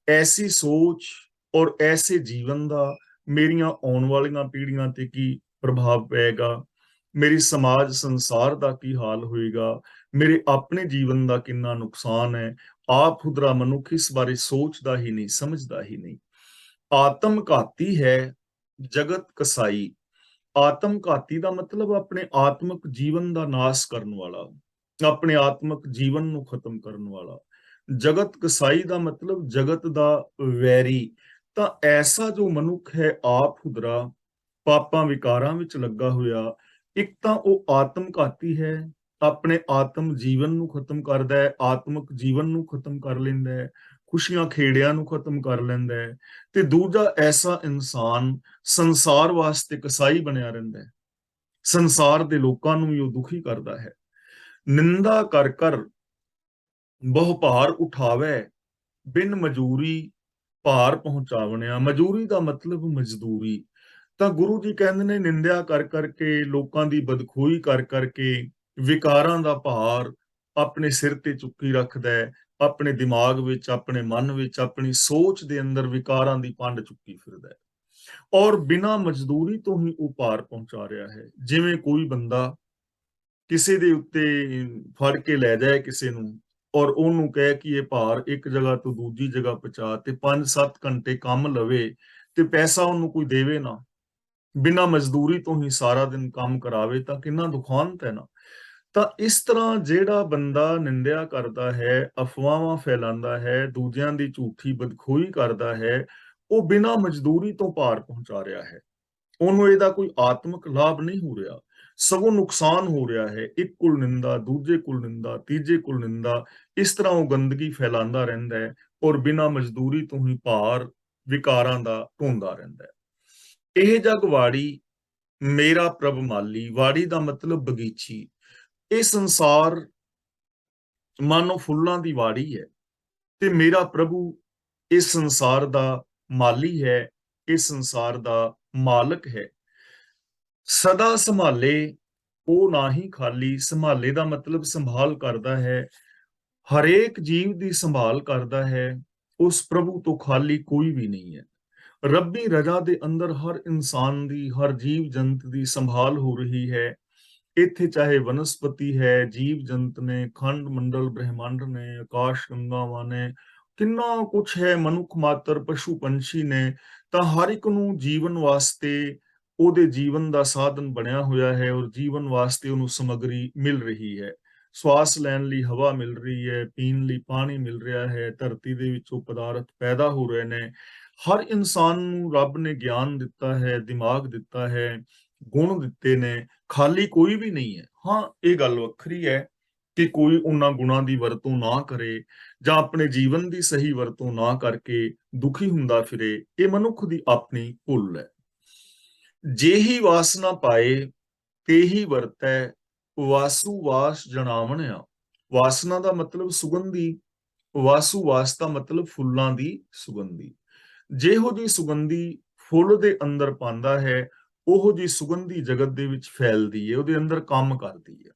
ਐਸੀ ਸੋਚ ਔਰ ਐਸੇ ਜੀਵਨ ਦਾ ਮੇਰੀਆਂ ਆਉਣ ਵਾਲੀਆਂ ਪੀੜ੍ਹੀਆਂ ਤੇ ਕੀ ਪ੍ਰਭਾਵ ਪਏਗਾ, ਮੇਰੀ ਸਮਾਜ ਸੰਸਾਰ ਦਾ ਕੀ ਹਾਲ ਹੋਏਗਾ, ਮੇਰੇ ਆਪਣੇ ਜੀਵਨ ਦਾ ਕਿੰਨਾ ਨੁਕਸਾਨ ਹੈ। ਆਪ ਖੁਦਰਾ ਮਨੁੱਖ ਇਸ ਬਾਰੇ ਸੋਚਦਾ ਹੀ ਨਹੀਂ, ਸਮਝਦਾ ਹੀ ਨਹੀਂ। ਆਤਮ ਘਾਤੀ ਹੈ ਜਗਤ ਕਸਾਈ। ਆਤਮ ਘਾਤੀ ਦਾ ਮਤਲਬ ਆਪਣੇ ਆਤਮਿਕ ਜੀਵਨ ਦਾ ਨਾਸ਼ ਕਰਨ ਵਾਲਾ, ਆਪਣੇ ਆਤਮਿਕ ਜੀਵਨ ਨੂੰ ਖਤਮ ਕਰਨ ਵਾਲਾ। ਜਗਤ ਕਸਾਈ ਦਾ ਮਤਲਬ ਜਗਤ ਦਾ ਵੈਰੀ। ਤਾਂ ਐਸਾ ਜੋ ਮਨੁੱਖ ਹੈ ਆਪ ਖੁਦਰਾ, ਪਾਪਾਂ ਵਿਕਾਰਾਂ ਵਿੱਚ ਲੱਗਾ ਹੋਇਆ, ਇੱਕ ਤਾਂ ਉਹ ਆਤਮ ਘਾਤੀ ਹੈ, ਆਪਣੇ ਆਤਮ ਜੀਵਨ ਨੂੰ ਖਤਮ ਕਰਦਾ ਹੈ, ਆਤਮਿਕ ਜੀਵਨ ਨੂੰ ਖਤਮ ਕਰ ਲੈਂਦਾ ਹੈ, ਖੁਸ਼ੀਆਂ ਖੇੜਿਆਂ ਨੂੰ ਖਤਮ ਕਰ ਲੈਂਦਾ ਹੈ। ਤੇ ਦੂਜਾ ਐਸਾ ਇਨਸਾਨ ਸੰਸਾਰ ਵਾਸਤੇ ਕਸਾਈ ਬਣਿਆ ਰਹਿੰਦਾ ਹੈ, ਸੰਸਾਰ ਦੇ ਲੋਕਾਂ ਨੂੰ ਵੀ ਉਹ ਦੁਖੀ ਕਰਦਾ ਹੈ। ਨਿੰਦਾ ਕਰ ਕਰ ਬਹੁ ਭਾਰ ਉਠਾਵੇ, ਬਿਨ ਮਜੂਰੀ ਭਾਰ ਪਹੁੰਚਾਵਣਿਆ। ਮਜੂਰੀ ਦਾ ਮਤਲਬ ਮਜ਼ਦੂਰੀ। ਤਾਂ ਗੁਰੂ ਜੀ ਕਹਿੰਦੇ ਨੇ, ਨਿੰਦਿਆ ਕਰ ਕਰਕੇ, ਲੋਕਾਂ ਦੀ ਬਦਖੋਈ ਕਰ ਕਰਕੇ, ਵਿਕਾਰਾਂ ਦਾ ਭਾਰ ਆਪਣੇ ਸਿਰ ਤੇ ਚੁੱਕੀ ਰੱਖਦਾ ਹੈ, ਆਪਣੇ ਦਿਮਾਗ ਵਿੱਚ, ਆਪਣੇ ਮਨ ਵਿੱਚ, ਆਪਣੀ ਸੋਚ ਦੇ ਅੰਦਰ ਵਿਕਾਰਾਂ ਦੀ ਪੰਡ ਚੁੱਕੀ ਫਿਰਦਾ ਹੈ, ਔਰ ਬਿਨਾਂ ਮਜ਼ਦੂਰੀ ਤੋਂ ਹੀ ਉਹ ਭਾਰ ਪਹੁੰਚਾ ਰਿਹਾ ਹੈ। ਜਿਵੇਂ ਕੋਈ ਬੰਦਾ ਕਿਸੇ ਦੇ ਉੱਤੇ ਫੜ ਕੇ ਲੈ ਜਾਏ ਕਿਸੇ ਨੂੰ, ਔਰ ਉਹਨੂੰ ਕਹੇ ਕਿ ਇਹ ਭਾਰ ਇੱਕ ਜਗ੍ਹਾ ਤੋਂ ਦੂਜੀ ਜਗ੍ਹਾ ਪਹੁੰਚਾ, ਤੇ 5-7 ਘੰਟੇ ਕੰਮ ਲਵੇ ਤੇ ਪੈਸਾ ਉਹਨੂੰ ਕੋਈ ਦੇਵੇ ਨਾ, ਬਿਨਾਂ ਮਜ਼ਦੂਰੀ ਤੋਂ ਹੀ ਸਾਰਾ ਦਿਨ ਕੰਮ ਕਰਾਵੇ, ਤਾਂ ਕਿੰਨਾ ਦੁਖਾਂਤ ਹੈ ਨਾ। ਤਾਂ ਇਸ ਤਰ੍ਹਾਂ ਜਿਹੜਾ ਬੰਦਾ ਨਿੰਦਿਆ ਕਰਦਾ ਹੈ, ਅਫਵਾਹਾਂ ਫੈਲਾਉਂਦਾ ਹੈ, ਦੂਜਿਆਂ ਦੀ ਝੂਠੀ ਬਦਖੋਈ ਕਰਦਾ ਹੈ, ਉਹ ਬਿਨਾਂ ਮਜ਼ਦੂਰੀ ਤੋਂ ਭਾਰ ਪਹੁੰਚਾ ਰਿਹਾ ਹੈ। ਉਹਨੂੰ ਇਹਦਾ ਕੋਈ ਆਤਮਿਕ ਲਾਭ ਨਹੀਂ ਹੋ ਰਿਹਾ, ਸਗੋਂ ਨੁਕਸਾਨ ਹੋ ਰਿਹਾ ਹੈ। ਇੱਕ ਕੁਲ ਨਿੰਦਾ, ਦੂਜੇ ਕੁਲ ਨਿੰਦਾ, ਤੀਜੇ ਕੁਲ ਨਿੰਦਾ, ਇਸ ਤਰ੍ਹਾਂ ਉਹ ਗੰਦਗੀ ਫੈਲਾਉਂਦਾ ਰਹਿੰਦਾ ਹੈ, ਔਰ ਬਿਨਾਂ ਮਜ਼ਦੂਰੀ ਤੋਂ ਹੀ ਭਾਰ ਵਿਕਾਰਾਂ ਦਾ ਢੋਂਦਾ ਰਹਿੰਦਾ ਹੈ। ਇਹ ਜਗ ਵਾੜੀ ਮੇਰਾ ਪ੍ਰਭ ਮਾਲੀ। ਵਾੜੀ ਦਾ ਮਤਲਬ ਬਗੀਚੀ। ਇਹ ਸੰਸਾਰ ਮਾਨੋ ਫੁੱਲਾਂ ਦੀ ਵਾੜੀ ਹੈ, ਤੇ ਮੇਰਾ ਪ੍ਰਭੂ ਇਸ ਸੰਸਾਰ ਦਾ ਮਾਲੀ ਹੈ, ਇਸ ਸੰਸਾਰ ਦਾ ਮਾਲਕ ਹੈ। ਸਦਾ ਸੰਭਾਲੇ ਉਹ ਨਾ ਹੀ ਖਾਲੀ। ਸੰਭਾਲੇ ਦਾ ਮਤਲਬ ਸੰਭਾਲ ਕਰਦਾ ਹੈ, ਹਰੇਕ ਜੀਵ ਦੀ ਸੰਭਾਲ ਕਰਦਾ ਹੈ। ਉਸ ਪ੍ਰਭੂ ਤੋਂ ਖਾਲੀ ਕੋਈ ਵੀ ਨਹੀਂ ਹੈ। ਰੱਬੀ ਰਜਾ ਦੇ ਅੰਦਰ ਹਰ ਇਨਸਾਨ ਦੀ, ਹਰ ਜੀਵ ਜੰਤ ਦੀ ਸੰਭਾਲ ਹੋ ਰਹੀ ਹੈ। ਇੱਥੇ ਚਾਹੇ ਵਨਸਪਤੀ ਹੈ, ਜੀਵ ਜੰਤ ਨੇ, ਖੰਡ ਮੰਡਲ ਬ੍ਰਹਿਮੰਡ ਨੇ, ਆਕਾਸ਼ ਗੰਗਾਵਾਂ ਨੇ, ਕਿੰਨਾ ਕੁਛ ਹੈ, ਮਨੁੱਖ ਮਾਤਰ, ਪਸ਼ੂ ਪੰਛੀ ਨੇ। ਤਾਂ ਹਰ ਇੱਕ ਨੂੰ ਜੀਵਨ ਵਾਸਤੇ ਉਹਦੇ ਜੀਵਨ ਦਾ ਸਾਧਨ ਬਣਿਆ ਹੋਇਆ ਹੈ, ਔਰ ਜੀਵਨ ਵਾਸਤੇ ਉਹਨੂੰ ਸਮੱਗਰੀ ਮਿਲ ਰਹੀ ਹੈ। ਸਵਾਸ ਲੈਣ ਲਈ ਹਵਾ ਮਿਲ ਰਹੀ ਹੈ, ਪੀਣ ਲਈ ਪਾਣੀ ਮਿਲ ਰਿਹਾ ਹੈ, ਧਰਤੀ ਦੇ ਵਿੱਚੋਂ ਪਦਾਰਥ ਪੈਦਾ ਹੋ ਰਹੇ ਨੇ। ਹਰ ਇਨਸਾਨ ਨੂੰ ਰੱਬ ਨੇ ਗਿਆਨ ਦਿੱਤਾ ਹੈ, ਦਿਮਾਗ ਦਿੱਤਾ ਹੈ, ਗੁਣ ਦਿੱਤੇ ਨੇ, ਖਾਲੀ ਕੋਈ ਵੀ ਨਹੀਂ ਹੈ। ਹਾਂ, ਇਹ ਗੱਲ ਵੱਖਰੀ ਹੈ ਕਿ ਕੋਈ ਉਹਨਾਂ ਗੁਣਾਂ ਦੀ ਵਰਤੋਂ ਨਾ ਕਰੇ, ਜਾਂ ਆਪਣੇ ਜੀਵਨ ਦੀ ਸਹੀ ਵਰਤੋਂ ਨਾ ਕਰਕੇ ਦੁਖੀ ਹੁੰਦਾ ਫਿਰੇ। ਇਹ ਮਨੁੱਖ ਦੀ ਆਪਣੀ ਭੁੱਲ ਹੈ। ਜੇ ਹੀ ਵਾਸਨਾ ਪਾਏ तेही वरतै वासु वास जणावणिया। वासना ਦਾ ਮਤਲਬ ਸੁਗੰਧੀ, ਵਾਸੂ ਵਾਸ ਦਾ ਮਤਲਬ ਫੁੱਲਾਂ ਦੀ ਸੁਗੰਧੀ। ਜਿਹੋ ਜੀ ਸੁਗੰਧੀ ਫੁੱਲ ਦੇ ਅੰਦਰ ਪਾਉਂਦਾ ਹੈ, ਉਹੋ ਜੀ ਸੁਗੰਧੀ ਜਗਤ ਦੇ ਵਿੱਚ ਫੈਲਦੀ ਹੈ, ਉਹਦੇ ਅੰਦਰ ਕੰਮ ਕਰਦੀ ਹੈ।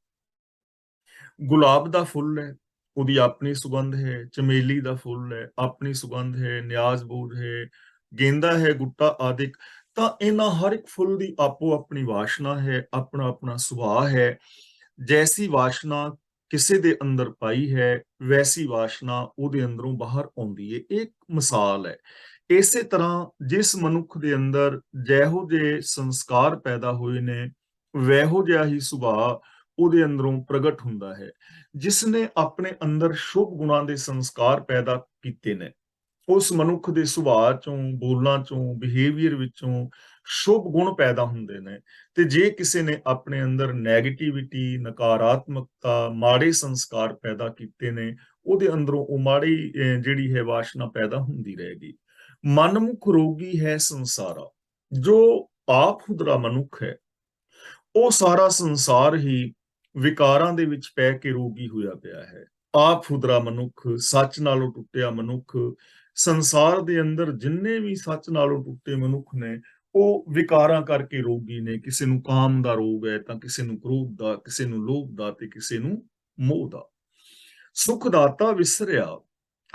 ਗੁਲਾਬ ਦਾ ਫੁੱਲ ਹੈ, ਉਹਦੀ ਆਪਣੀ ਸੁਗੰਧ ਹੈ। ਚਮੇਲੀ ਦਾ ਫੁੱਲ ਹੈ, ਆਪਣੀ ਸੁਗੰਧ ਹੈ। ਨਿਆਜ਼-ਬੂਝ ਹੈ, ਗੇਂਦਾ ਹੈ, ਗੁੱਟਾ ਆਦਿਕ। ਤਾਂ ਇਹਨਾਂ ਹਰ ਇੱਕ ਫੁੱਲ ਦੀ ਆਪੋ ਆਪਣੀ ਵਾਸ਼ਨਾ ਹੈ, ਆਪਣਾ ਆਪਣਾ ਸੁਭਾਅ ਹੈ। ਜੈਸੀ ਵਾਸ਼ਨਾ ਕਿਸੇ ਦੇ ਅੰਦਰ ਪਾਈ ਹੈ, ਵੈਸੀ ਵਾਸ਼ਨਾ ਉਹਦੇ ਅੰਦਰੋਂ ਬਾਹਰ ਆਉਂਦੀ ਹੈ। ਇਹ ਇੱਕ ਮਿਸਾਲ ਹੈ। ਇਸੇ ਤਰ੍ਹਾਂ ਜਿਸ ਮਨੁੱਖ ਦੇ ਅੰਦਰ ਜਿਹੋ ਜਿਹੇ ਸੰਸਕਾਰ ਪੈਦਾ ਹੋਏ ਨੇ, ਵੈਹੋ ਜਿਹਾ ਹੀ ਸੁਭਾਅ ਉਹਦੇ ਅੰਦਰੋਂ ਪ੍ਰਗਟ ਹੁੰਦਾ ਹੈ। ਜਿਸ ਨੇ ਆਪਣੇ ਅੰਦਰ ਸ਼ੁਭ ਗੁਣਾਂ ਦੇ ਸੰਸਕਾਰ ਪੈਦਾ ਕੀਤੇ ਨੇ, ਉਸ ਮਨੁੱਖ ਦੇ ਸੁਭਾਅ ਚੋਂ, ਬੋਲਾਂ ਚੋਂ, ਬਿਹੇਵੀਅਰ ਵਿੱਚੋਂ ਸ਼ੁਭ ਗੁਣ ਪੈਦਾ ਹੁੰਦੇ ਨੇ। ਤੇ ਜੇ ਕਿਸੇ ਨੇ ਆਪਣੇ ਅੰਦਰ ਨੈਗੇਟਿਵਿਟੀ, ਨਕਾਰਾਤਮਕਤਾ, ਮਾੜੇ ਸੰਸਕਾਰ ਪੈਦਾ ਕੀਤੇ ਨੇ, ਉਹਦੇ ਅੰਦਰੋਂ ਉਹ ਮਾੜੀ ਜਿਹੜੀ ਹੈ ਵਾਸ਼ਨਾ ਪੈਦਾ ਹੁੰਦੀ ਰਹੇਗੀ। ਮਨਮੁਖ ਰੋਗੀ ਹੈ ਸੰਸਾਰਾ। ਜੋ ਆਪ ਹੁਦਰਾ ਮਨੁੱਖ ਹੈ, ਉਹ ਸਾਰਾ ਸੰਸਾਰ ਹੀ ਵਿਕਾਰਾਂ ਦੇ ਵਿੱਚ ਪੈ ਕੇ ਰੋਗੀ ਹੋਇਆ ਪਿਆ ਹੈ। ਆਪ ਹੁਦਰਾ ਮਨੁੱਖ, ਸੱਚ ਨਾਲੋਂ ਟੁੱਟਿਆ ਮਨੁੱਖ। ਸੰਸਾਰ ਦੇ ਅੰਦਰ ਜਿੰਨੇ ਵੀ ਸੱਚ ਨਾਲੋਂ ਟੁੱਟੇ ਮਨੁੱਖ ਨੇ, ਉਹ ਵਿਕਾਰਾਂ ਕਰਕੇ ਰੋਗੀ ਨੇ। ਕਿਸੇ ਨੂੰ ਕਾਮ ਦਾ ਰੋਗ ਹੈ, ਤਾਂ ਕਿਸੇ ਨੂੰ ਕ੍ਰੋਧ ਦਾ, ਕਿਸੇ ਨੂੰ ਲੋਭ ਦਾ, ਤੇ ਕਿਸੇ ਨੂੰ ਮੋਹ ਦਾ। ਸੁਖ ਦਾਤਾ ਵਿਸਰਿਆ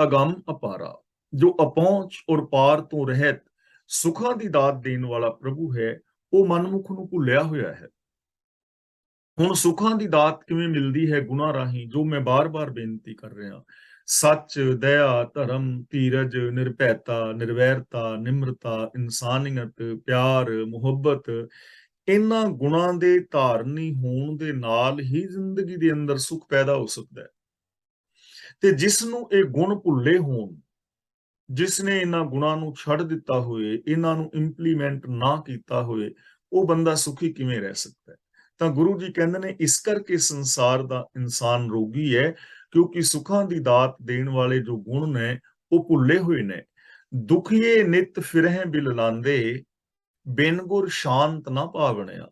ਅਗੰਮ ਅਪਾਰਾ। ਜੋ ਅਪਹੁੰਚ ਔਰ ਪਾਰ ਤੋਂ ਰਹਿਤ ਸੁਖਾਂ ਦੀ ਦਾਤ ਦੇਣ ਵਾਲਾ ਪ੍ਰਭੂ ਹੈ, ਉਹ ਮਨਮੁਖ ਨੂੰ ਭੁੱਲਿਆ ਹੋਇਆ ਹੈ। ਹੁਣ ਸੁੱਖਾਂ ਦੀ ਦਾਤ ਕਿਵੇਂ ਮਿਲਦੀ ਹੈ? ਗੁਣਾਂ ਰਾਹੀਂ, ਜੋ ਮੈਂ ਬਾਰ-ਬਾਰ ਬੇਨਤੀ ਕਰ ਰਿਹਾ। ਸੱਚ, ਦਇਆ, ਧਰਮ, ਧੀਰਜ, ਨਿਰਭੈਤਾ, ਨਿਰਵੈਰਤਾ, ਨਿਮਰਤਾ, ਇਨਸਾਨੀਅਤ, ਪਿਆਰ, ਮੁਹੱਬਤ, ਇਹਨਾਂ ਗੁਣਾਂ ਦੇ ਧਾਰਨੀ ਹੋਣ ਦੇ ਨਾਲ ਹੀ ਜ਼ਿੰਦਗੀ ਦੇ ਅੰਦਰ ਸੁੱਖ ਪੈਦਾ ਹੋ ਸਕਦਾ ਹੈ। ਤੇ ਜਿਸ ਨੂੰ ਇਹ ਗੁਣ ਭੁੱਲੇ ਹੋਣ, ਜਿਸ ਨੇ ਇਹਨਾਂ ਗੁਣਾਂ ਨੂੰ ਛੱਡ ਦਿੱਤਾ ਹੋਏ, ਇਹਨਾਂ ਨੂੰ ਇੰਪਲੀਮੈਂਟ ਨਾ ਕੀਤਾ ਹੋਏ, ਉਹ ਬੰਦਾ ਸੁਖੀ ਕਿਵੇਂ ਰਹਿ ਸਕਦਾ ਹੈ? ਤਾਂ ਗੁਰੂ ਜੀ ਕਹਿੰਦੇ ਨੇ, ਇਸ ਕਰਕੇ ਸੰਸਾਰ ਦਾ ਇਨਸਾਨ ਰੋਗੀ ਹੈ, ਕਿਉਂਕਿ ਸੁੱਖਾਂ ਦੀ ਦਾਤ ਦੇਣ ਵਾਲੇ ਜੋ ਗੁਣ ਨੇ, ਉਹ ਭੁੱਲੇ ਹੋਏ ਨੇ। ਦੁਖੀਏ ਨਿਤ ਫਿਰਹਿ ਬਿਲ ਲਾਂਦੇ, ਬਿਨ ਗੁਰ ਸ਼ਾਂਤ ਨਾ ਭਾਵਣਿਆ।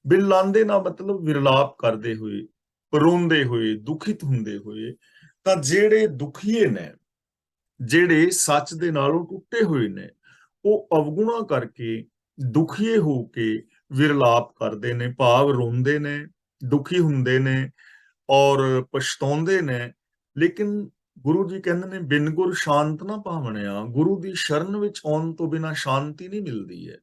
ਬਿਲ ਲਾਂਦੇ ਨਾ ਮਤਲਬ ਵਿਰਲਾਪ ਕਰਦੇ ਹੋਏ, ਰੋਂਦੇ ਹੋਏ, ਦੁਖਿਤ ਹੁੰਦੇ ਹੋਏ। ਤਾਂ ਜਿਹੜੇ ਦੁਖੀਏ ਨੇ, ਜਿਹੜੇ ਸੱਚ ਦੇ ਨਾਲੋਂ ਟੁੱਟੇ ਹੋਏ ਨੇ, ਉਹ ਅਵਗੁਣਾ ਕਰਕੇ, ਦੁਖੀਏ ਹੋ ਕੇ ਵਿਰਲਾਪ ਕਰਦੇ ਨੇ, ਭਾਵ ਰੋਂਦੇ ਨੇ, ਦੁਖੀ ਹੁੰਦੇ ਨੇ ਔਰ ਪਛਤਾਉਂਦੇ ਨੇ। ਲੇਕਿਨ ਗੁਰੂ ਜੀ ਕਹਿੰਦੇ ਨੇ, ਬਿਨ ਗੁਰ ਸ਼ਾਂਤ ਨਾ ਭਾਵਣਿਆ। ਗੁਰੂ ਦੀ ਸ਼ਰਨ ਵਿੱਚ ਆਉਣ ਤੋਂ ਬਿਨਾਂ ਸ਼ਾਂਤੀ ਨਹੀਂ ਮਿਲਦੀ ਹੈ।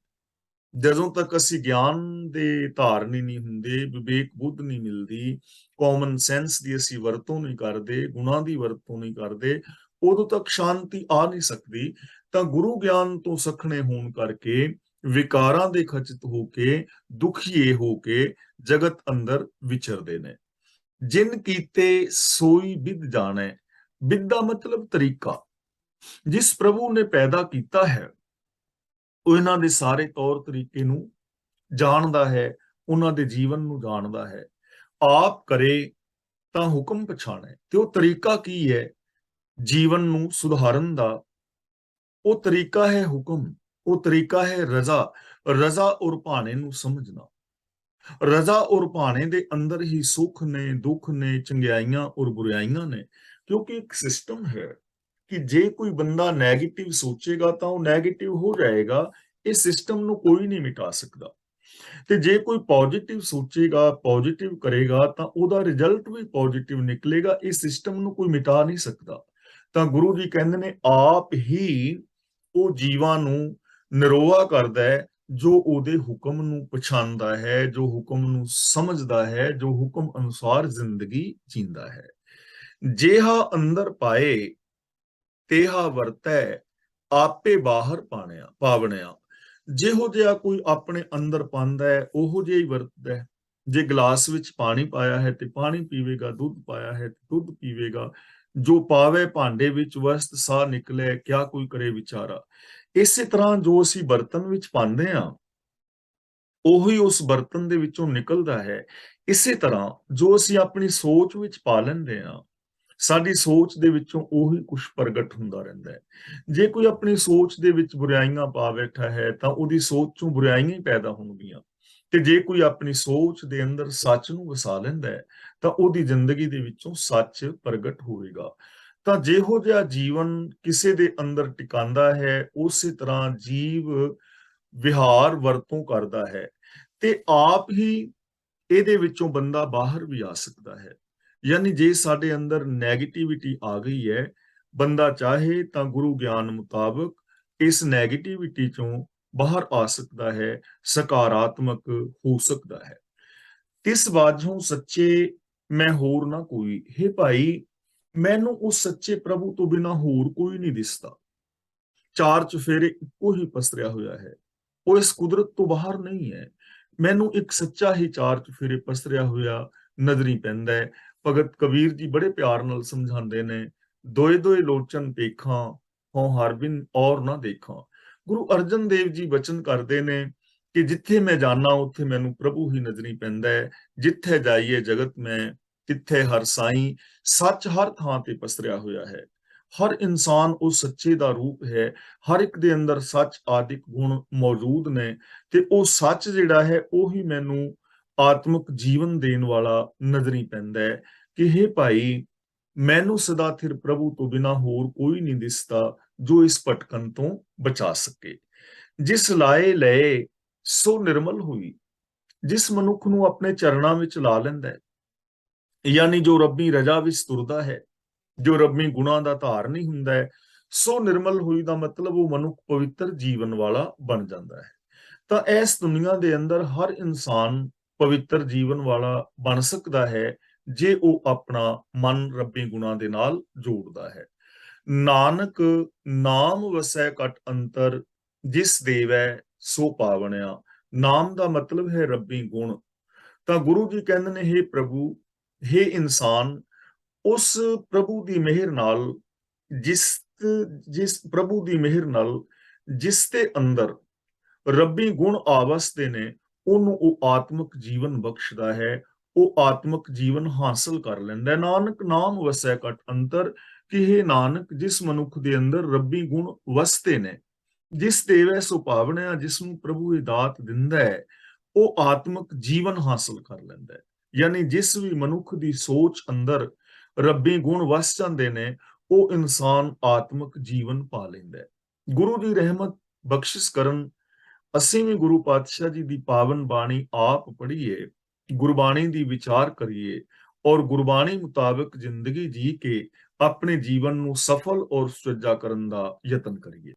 ਜਦੋਂ ਤੱਕ ਅਸੀਂ ਗਿਆਨ ਦੇ ਧਾਰਨੀ ਨਹੀਂ ਹੁੰਦੇ, ਵਿਵੇਕ ਬੁੱਧ ਨਹੀਂ ਮਿਲਦੀ, ਕਾਮਨ ਸੈਂਸ ਦੀ ਅਸੀਂ ਵਰਤੋਂ ਨਹੀਂ ਕਰਦੇ, ਗੁਣਾਂ ਦੀ ਵਰਤੋਂ ਨਹੀਂ ਕਰਦੇ, ਉਦੋਂ ਤੱਕ ਸ਼ਾਂਤੀ ਆ ਨਹੀਂ ਸਕਦੀ। ਤਾਂ ਗੁਰੂ ਗਿਆਨ ਤੋਂ ਸਖਣੇ ਹੋਣ ਕਰਕੇ, ਵਿਕਾਰਾਂ ਦੇ ਖਚਿਤ ਹੋ ਕੇ, ਦੁਖੀਏ ਹੋ ਕੇ ਜਗਤ ਅੰਦਰ ਵਿਚਰਦੇ ਨੇ। ਜਿਨ ਕੀਤੇ ਸੋਈ ਵਿਦ ਜਾਣੈ। ਵਿਦ ਦਾ ਮਤਲਬ ਤਰੀਕਾ। ਜਿਸ ਪ੍ਰਭੂ ਨੇ ਪੈਦਾ ਕੀਤਾ ਹੈ, ਉਹ ਇਹਨਾਂ ਦੇ ਸਾਰੇ ਤੌਰ ਤਰੀਕੇ ਨੂੰ ਜਾਣਦਾ ਹੈ, ਉਹਨਾਂ ਦੇ ਜੀਵਨ ਨੂੰ ਜਾਣਦਾ ਹੈ। ਆਪ ਕਰੇ ਤਾਂ ਹੁਕਮ ਪਛਾਣੈ। ਤੇ ਉਹ ਤਰੀਕਾ ਕੀ ਹੈ ਜੀਵਨ ਨੂੰ ਸੁਧਾਰਨ ਦਾ? ਉਹ ਤਰੀਕਾ ਹੈ ਹੁਕਮ, ਉਹ ਤਰੀਕਾ ਹੈ ਰਜ਼ਾ। ਰਜ਼ਾ ਔਰ ਭਾਣੇ ਨੂੰ ਸਮਝਣਾ। ਰਜ਼ਾ ਔਰ ਭਾਣੇ ਦੇ ਅੰਦਰ ਹੀ ਸੁੱਖ ਨੇ, ਦੁੱਖ ਨੇ, ਚੰਗਿਆਈਆਂ ਔਰ ਬੁਰਾਈਆਂ ਨੇ। ਕਿਉਂਕਿ ਇੱਕ ਸਿਸਟਮ ਹੈ ਕਿ ਜੇ ਕੋਈ ਬੰਦਾ ਨੈਗੇਟਿਵ ਸੋਚੇਗਾ ਤਾਂ ਉਹ ਨੈਗੇਟਿਵ ਹੋ ਜਾਏਗਾ। ਇਹ ਸਿਸਟਮ ਨੂੰ ਕੋਈ ਨਹੀਂ ਮਿਟਾ ਸਕਦਾ। ਤੇ ਜੇ ਕੋਈ ਪੋਜ਼ਿਟਿਵ ਸੋਚੇਗਾ, ਪੋਜ਼ਿਟਿਵ ਕਰੇਗਾ, ਤਾਂ ਉਹਦਾ ਰਿਜ਼ਲਟ ਵੀ ਪੋਜ਼ਿਟਿਵ ਨਿਕਲੇਗਾ। ਇਹ ਸਿਸਟਮ ਨੂੰ ਕੋਈ ਮਿਟਾ ਨਹੀਂ ਸਕਦਾ। ਤਾਂ ਗੁਰੂ ਜੀ ਕਹਿੰਦੇ ਨੇ, ਆਪ ਹੀ ਉਹ ਜੀਵਾਂ ਨੂੰ ਨਿਰੋਆ ਕਰਦਾ ਹੈ, ਜੋ ਉਹਦੇ ਹੁਕਮ ਨੂੰ ਪਛਾਣਦਾ ਹੈ, ਜੋ ਹੁਕਮ ਨੂੰ ਸਮਝਦਾ ਹੈ, ਜੋ ਹੁਕਮ ਅਨੁਸਾਰ ਜ਼ਿੰਦਗੀ ਜੀਂਦਾ ਹੈ। ਜਿਹਾ ਅੰਦਰ ਪਾਏ ਤੇਹਾ ਵਰਤੈ, ਆਪੇ ਬਾਹਰ ਪਾਵਣਿਆ। ਜਿਹੋ ਜਿਹਾ ਕੋਈ ਆਪਣੇ ਅੰਦਰ ਪਾਉਂਦਾ ਹੈ, ਉਹੋ ਜਿਹਾ ਹੀ ਵਰਤਦਾ ਹੈ। ਜੇ ਗਲਾਸ ਵਿੱਚ ਪਾਣੀ ਪਾਇਆ ਹੈ ਤੇ ਪਾਣੀ ਪੀਵੇਗਾ, ਦੁੱਧ ਪਾਇਆ ਹੈ ਤੇ ਦੁੱਧ ਪੀਵੇਗਾ। ਜੋ ਪਾਵੇ ਭਾਂਡੇ ਵਿੱਚ ਵਸਤ ਸਾਹ ਨਿਕਲੇ, ਕਿਆ ਕੋਈ ਕਰੇ ਵਿਚਾਰਾ। ਇਸੇ ਤਰ੍ਹਾਂ ਜੋ ਅਸੀਂ ਬਰਤਨ ਵਿੱਚ ਪਾਉਂਦੇ ਹਾਂ, ਉਹੀ ਉਸ ਬਰਤਨ ਦੇ ਵਿੱਚੋਂ ਨਿਕਲਦਾ ਹੈ। ਇਸੇ ਤਰ੍ਹਾਂ ਜੋ ਅਸੀਂ ਆਪਣੀ ਸੋਚ ਵਿੱਚ ਪਾ ਲੈਂਦੇ ਹਾਂ, ਸਾਡੀ ਸੋਚ ਦੇ ਵਿੱਚੋਂ ਉਹੀ ਕੁਝ ਪ੍ਰਗਟ ਹੁੰਦਾ ਰਹਿੰਦਾ ਹੈ। ਜੇ ਕੋਈ ਆਪਣੀ ਸੋਚ ਦੇ ਵਿੱਚ ਬੁਰਾਈਆਂ ਪਾ ਬੈਠਾ ਹੈ, ਤਾਂ ਉਹਦੀ ਸੋਚ ਚੋਂ ਬੁਰਾਈਆਂ ਹੀ ਪੈਦਾ ਹੋਣਗੀਆਂ। ਤੇ ਜੇ ਕੋਈ ਆਪਣੀ ਸੋਚ ਦੇ ਅੰਦਰ ਸੱਚ ਨੂੰ ਵਸਾ ਲੈਂਦਾ ਹੈ ਤਾਂ ਉਹਦੀ ਜ਼ਿੰਦਗੀ ਦੇ ਵਿੱਚੋਂ ਸੱਚ ਪ੍ਰਗਟ ਹੋਵੇਗਾ। ਤਾਂ ਜਿਹੋ ਜਿਹਾ ਜੀਵਨ ਕਿਸੇ ਦੇ ਅੰਦਰ ਟਿਕਾਂਦਾ ਹੈ, ਉਸੇ ਤਰ੍ਹਾਂ ਜੀਵ ਵਿਹਾਰ ਵਰਤੋਂ ਕਰਦਾ ਹੈ ਤੇ ਆਪ ਹੀ ਇਹਦੇ ਵਿੱਚੋਂ ਬੰਦਾ ਬਾਹਰ ਵੀ ਆ ਸਕਦਾ ਹੈ। ਯਾਨੀ ਜੇ ਸਾਡੇ ਅੰਦਰ ਨੈਗੇਟਿਵਿਟੀ ਆ ਗਈ ਹੈ, ਬੰਦਾ ਚਾਹੇ ਤਾਂ ਗੁਰੂ ਗਿਆਨ ਮੁਤਾਬਕ ਇਸ ਨੈਗੇਟਿਵਿਟੀ ਚੋਂ ਬਾਹਰ ਆ ਸਕਦਾ ਹੈ, ਸਕਾਰਾਤਮਕ ਹੋ ਸਕਦਾ ਹੈ। ਤਿਸ ਬਾਝੋਂ ਸੱਚੇ ਮੈਂ ਹੋਰ ਨਾ ਕੋਈ, ਹੇ ਭਾਈ ਮੈਨੂੰ ਉਸ ਸੱਚੇ ਪ੍ਰਭੂ ਤੋਂ ਬਿਨਾ ਹੋਰ ਕੋਈ ਨਹੀਂ ਦਿਸਦਾ। ਚਾਰ ਚੁਫੇਰੇ ਇੱਕੋ ਹੀ ਪਸਰਿਆ ਹੋਇਆ ਹੈ, ਉਹ ਇਸ ਕੁਦਰਤ ਤੋਂ ਬਾਹਰ ਨਹੀਂ ਹੈ। ਮੈਨੂੰ ਇੱਕ ਸੱਚਾ ਹੀ ਚਾਰ ਚੁਫੇਰੇ ਪਸਰਿਆ ਹੋਇਆ ਨਜ਼ਰੀ ਪੈਂਦਾ ਹੈ। ਭਗਤ ਕਬੀਰ ਜੀ ਬੜੇ ਪਿਆਰ ਨਾਲ ਸਮਝਾਉਂਦੇ ਨੇ, ਦੋਏ ਦੋਏ ਲੋਚਨ ਪੇਖਾਂ, ਹੋਂ ਹਰਬਿਨ ਔਰ ਨਾ ਦੇਖਾਂ। ਗੁਰੂ ਅਰਜਨ ਦੇਵ ਜੀ ਬਚਨ ਕਰਦੇ ਨੇ ਕਿ ਜਿੱਥੇ ਮੈਂ ਜਾਣਾ ਉੱਥੇ ਮੈਨੂੰ ਪ੍ਰਭੂ ਹੀ ਨਜ਼ਰੀ ਪੈਂਦਾ ਹੈ। ਜਿੱਥੇ ਜਾਈਏ ਜਗਤ ਮੈਂ, ਤਿੱਥੇ ਹਰ ਸਾਈਂ, ਸੱਚ ਹਰ ਥਾਂ ਤੇ ਪਸਰਿਆ ਹੋਇਆ ਹੈ। ਹਰ ਇਨਸਾਨ ਉਸ ਸੱਚੇ ਦਾ ਰੂਪ ਹੈ, ਹਰ ਇੱਕ ਦੇ ਅੰਦਰ ਸੱਚ ਆਦਿਕ ਗੁਣ ਮੌਜੂਦ ਨੇ ਤੇ ਉਹ ਸੱਚ ਜਿਹੜਾ ਹੈ ਉਹੀ ਮੈਨੂੰ ਆਤਮਿਕ ਜੀਵਨ ਦੇਣ ਵਾਲਾ ਨਜ਼ਰੀ ਪੈਂਦਾ ਹੈ ਕਿ ਹੇ ਭਾਈ ਮੈਨੂੰ ਸਦਾ ਥਿਰ ਪ੍ਰਭੂ ਤੋਂ ਬਿਨਾ ਹੋਰ ਕੋਈ ਨਹੀਂ ਦਿਸਦਾ ਜੋ ਇਸ ਭਟਕਣ ਤੋਂ ਬਚਾ ਸਕੇ। ਜਿਸ ਲਾਏ ਲਏ ਸੋ ਨਿਰਮਲ ਹੋਈ, ਜਿਸ ਮਨੁੱਖ ਨੂੰ ਆਪਣੇ ਚਰਨਾਂ ਵਿੱਚ ਲਾ ਲੈਂਦਾ ਹੈ, ਯਾਨੀ ਜੋ ਰੱਬੀ ਰਜਾ ਵਿੱਚ ਤੁਰਦਾ ਹੈ, ਜੋ ਰੱਬੀ ਗੁਣਾਂ ਦਾ ਧਾਰਨੀ ਹੁੰਦਾ ਹੈ, ਸੋ ਨਿਰਮਲ ਹੋਈ ਦਾ ਮਤਲਬ ਉਹ ਮਨੁੱਖ ਪਵਿੱਤਰ ਜੀਵਨ ਵਾਲਾ ਬਣ ਜਾਂਦਾ ਹੈ। ਤਾਂ ਇਸ ਦੁਨੀਆ ਦੇ ਅੰਦਰ ਹਰ ਇਨਸਾਨ ਪਵਿੱਤਰ ਜੀਵਨ ਵਾਲਾ ਬਣ ਸਕਦਾ ਹੈ ਜੇ ਉਹ ਆਪਣਾ ਮਨ ਰੱਬੀ ਗੁਣਾਂ ਦੇ ਨਾਲ ਜੋੜਦਾ ਹੈ। ਨਾਨਕ ਨਾਮ ਵਸੈ ਘਟ ਅੰਤਰ, ਜਿਸ ਦੇਵੈ ਸੋ ਪਾਵਣਿਆ। ਨਾਮ ਦਾ ਮਤਲਬ ਹੈ ਰੱਬੀ ਗੁਣ। ਤਾਂ ਗੁਰੂ ਜੀ ਕਹਿੰਦੇ ਨੇ, ਹੇ ਪ੍ਰਭੂ, ਹੇ ਇਨਸਾਨ, ਉਸ ਪ੍ਰਭੂ ਦੀ ਮਿਹਰ ਨਾਲ ਜਿਸ ਜਿਸ ਪ੍ਰਭੂ ਦੀ ਮਿਹਰ ਨਾਲ ਜਿਸ ਦੇ ਅੰਦਰ ਰੱਬੀ ਗੁਣ ਆਵਸਦੇ ਨੇ, ਉਹਨੂੰ ਉਹ ਆਤਮਿਕ ਜੀਵਨ ਬਖਸ਼ਦਾ ਹੈ, ਉਹ ਆਤਮਿਕ ਜੀਵਨ ਹਾਸਲ ਕਰ ਲੈਂਦਾ ਹੈ। ਨਾਨਕ ਨਾਮ ਵਸੈ ਘਟ ਅੰਤਰ, ਕਿ ਇਹ ਨਾਨਕ ਜਿਸ ਮਨੁੱਖ ਦੇ ਅੰਦਰ ਰੱਬੀ ਗੁਣ ਵਸਦੇ ਨੇ, ਜਿਸ ਦੇਵੈ ਸੋ ਭਾਵਨਿਆ, ਜਿਸ ਨੂੰ ਪ੍ਰਭੂ ਇਹ ਦਾਤ ਦਿੰਦਾ ਹੈ, ਉਹ ਆਤਮਿਕ ਜੀਵਨ ਹਾਸਲ ਕਰ ਲੈਂਦਾ ਹੈ। ਯਾਨੀ ਜਿਸ ਵੀ ਮਨੁੱਖ ਦੀ ਸੋਚ ਅੰਦਰ ਰੱਬੀ ਗੁਣ ਵਸ ਜਾਂਦੇ ਨੇ, ਉਹ ਇਨਸਾਨ ਆਤਮਿਕ ਜੀਵਨ ਪਾ ਲੈਂਦਾ ਹੈ। ਗੁਰੂ ਦੀ ਰਹਿਮਤ ਬਖਸ਼ਿਸ਼ ਕਰਨ ਅਸੀਂ ਵੀ ਗੁਰੂ ਪਾਤਸ਼ਾਹ ਜੀ ਦੀ ਪਾਵਨ ਬਾਣੀ ਆਪ ਪੜ੍ਹੀਏ, ਗੁਰਬਾਣੀ ਦੀ ਵਿਚਾਰ ਕਰੀਏ ਔਰ ਗੁਰਬਾਣੀ ਮੁਤਾਬਕ ਜ਼ਿੰਦਗੀ ਜੀ ਕੇ ਆਪਣੇ ਜੀਵਨ ਨੂੰ ਸਫਲ ਔਰ ਸੁਚੱਜਾ ਕਰਨ ਦਾ ਯਤਨ ਕਰੀਏ।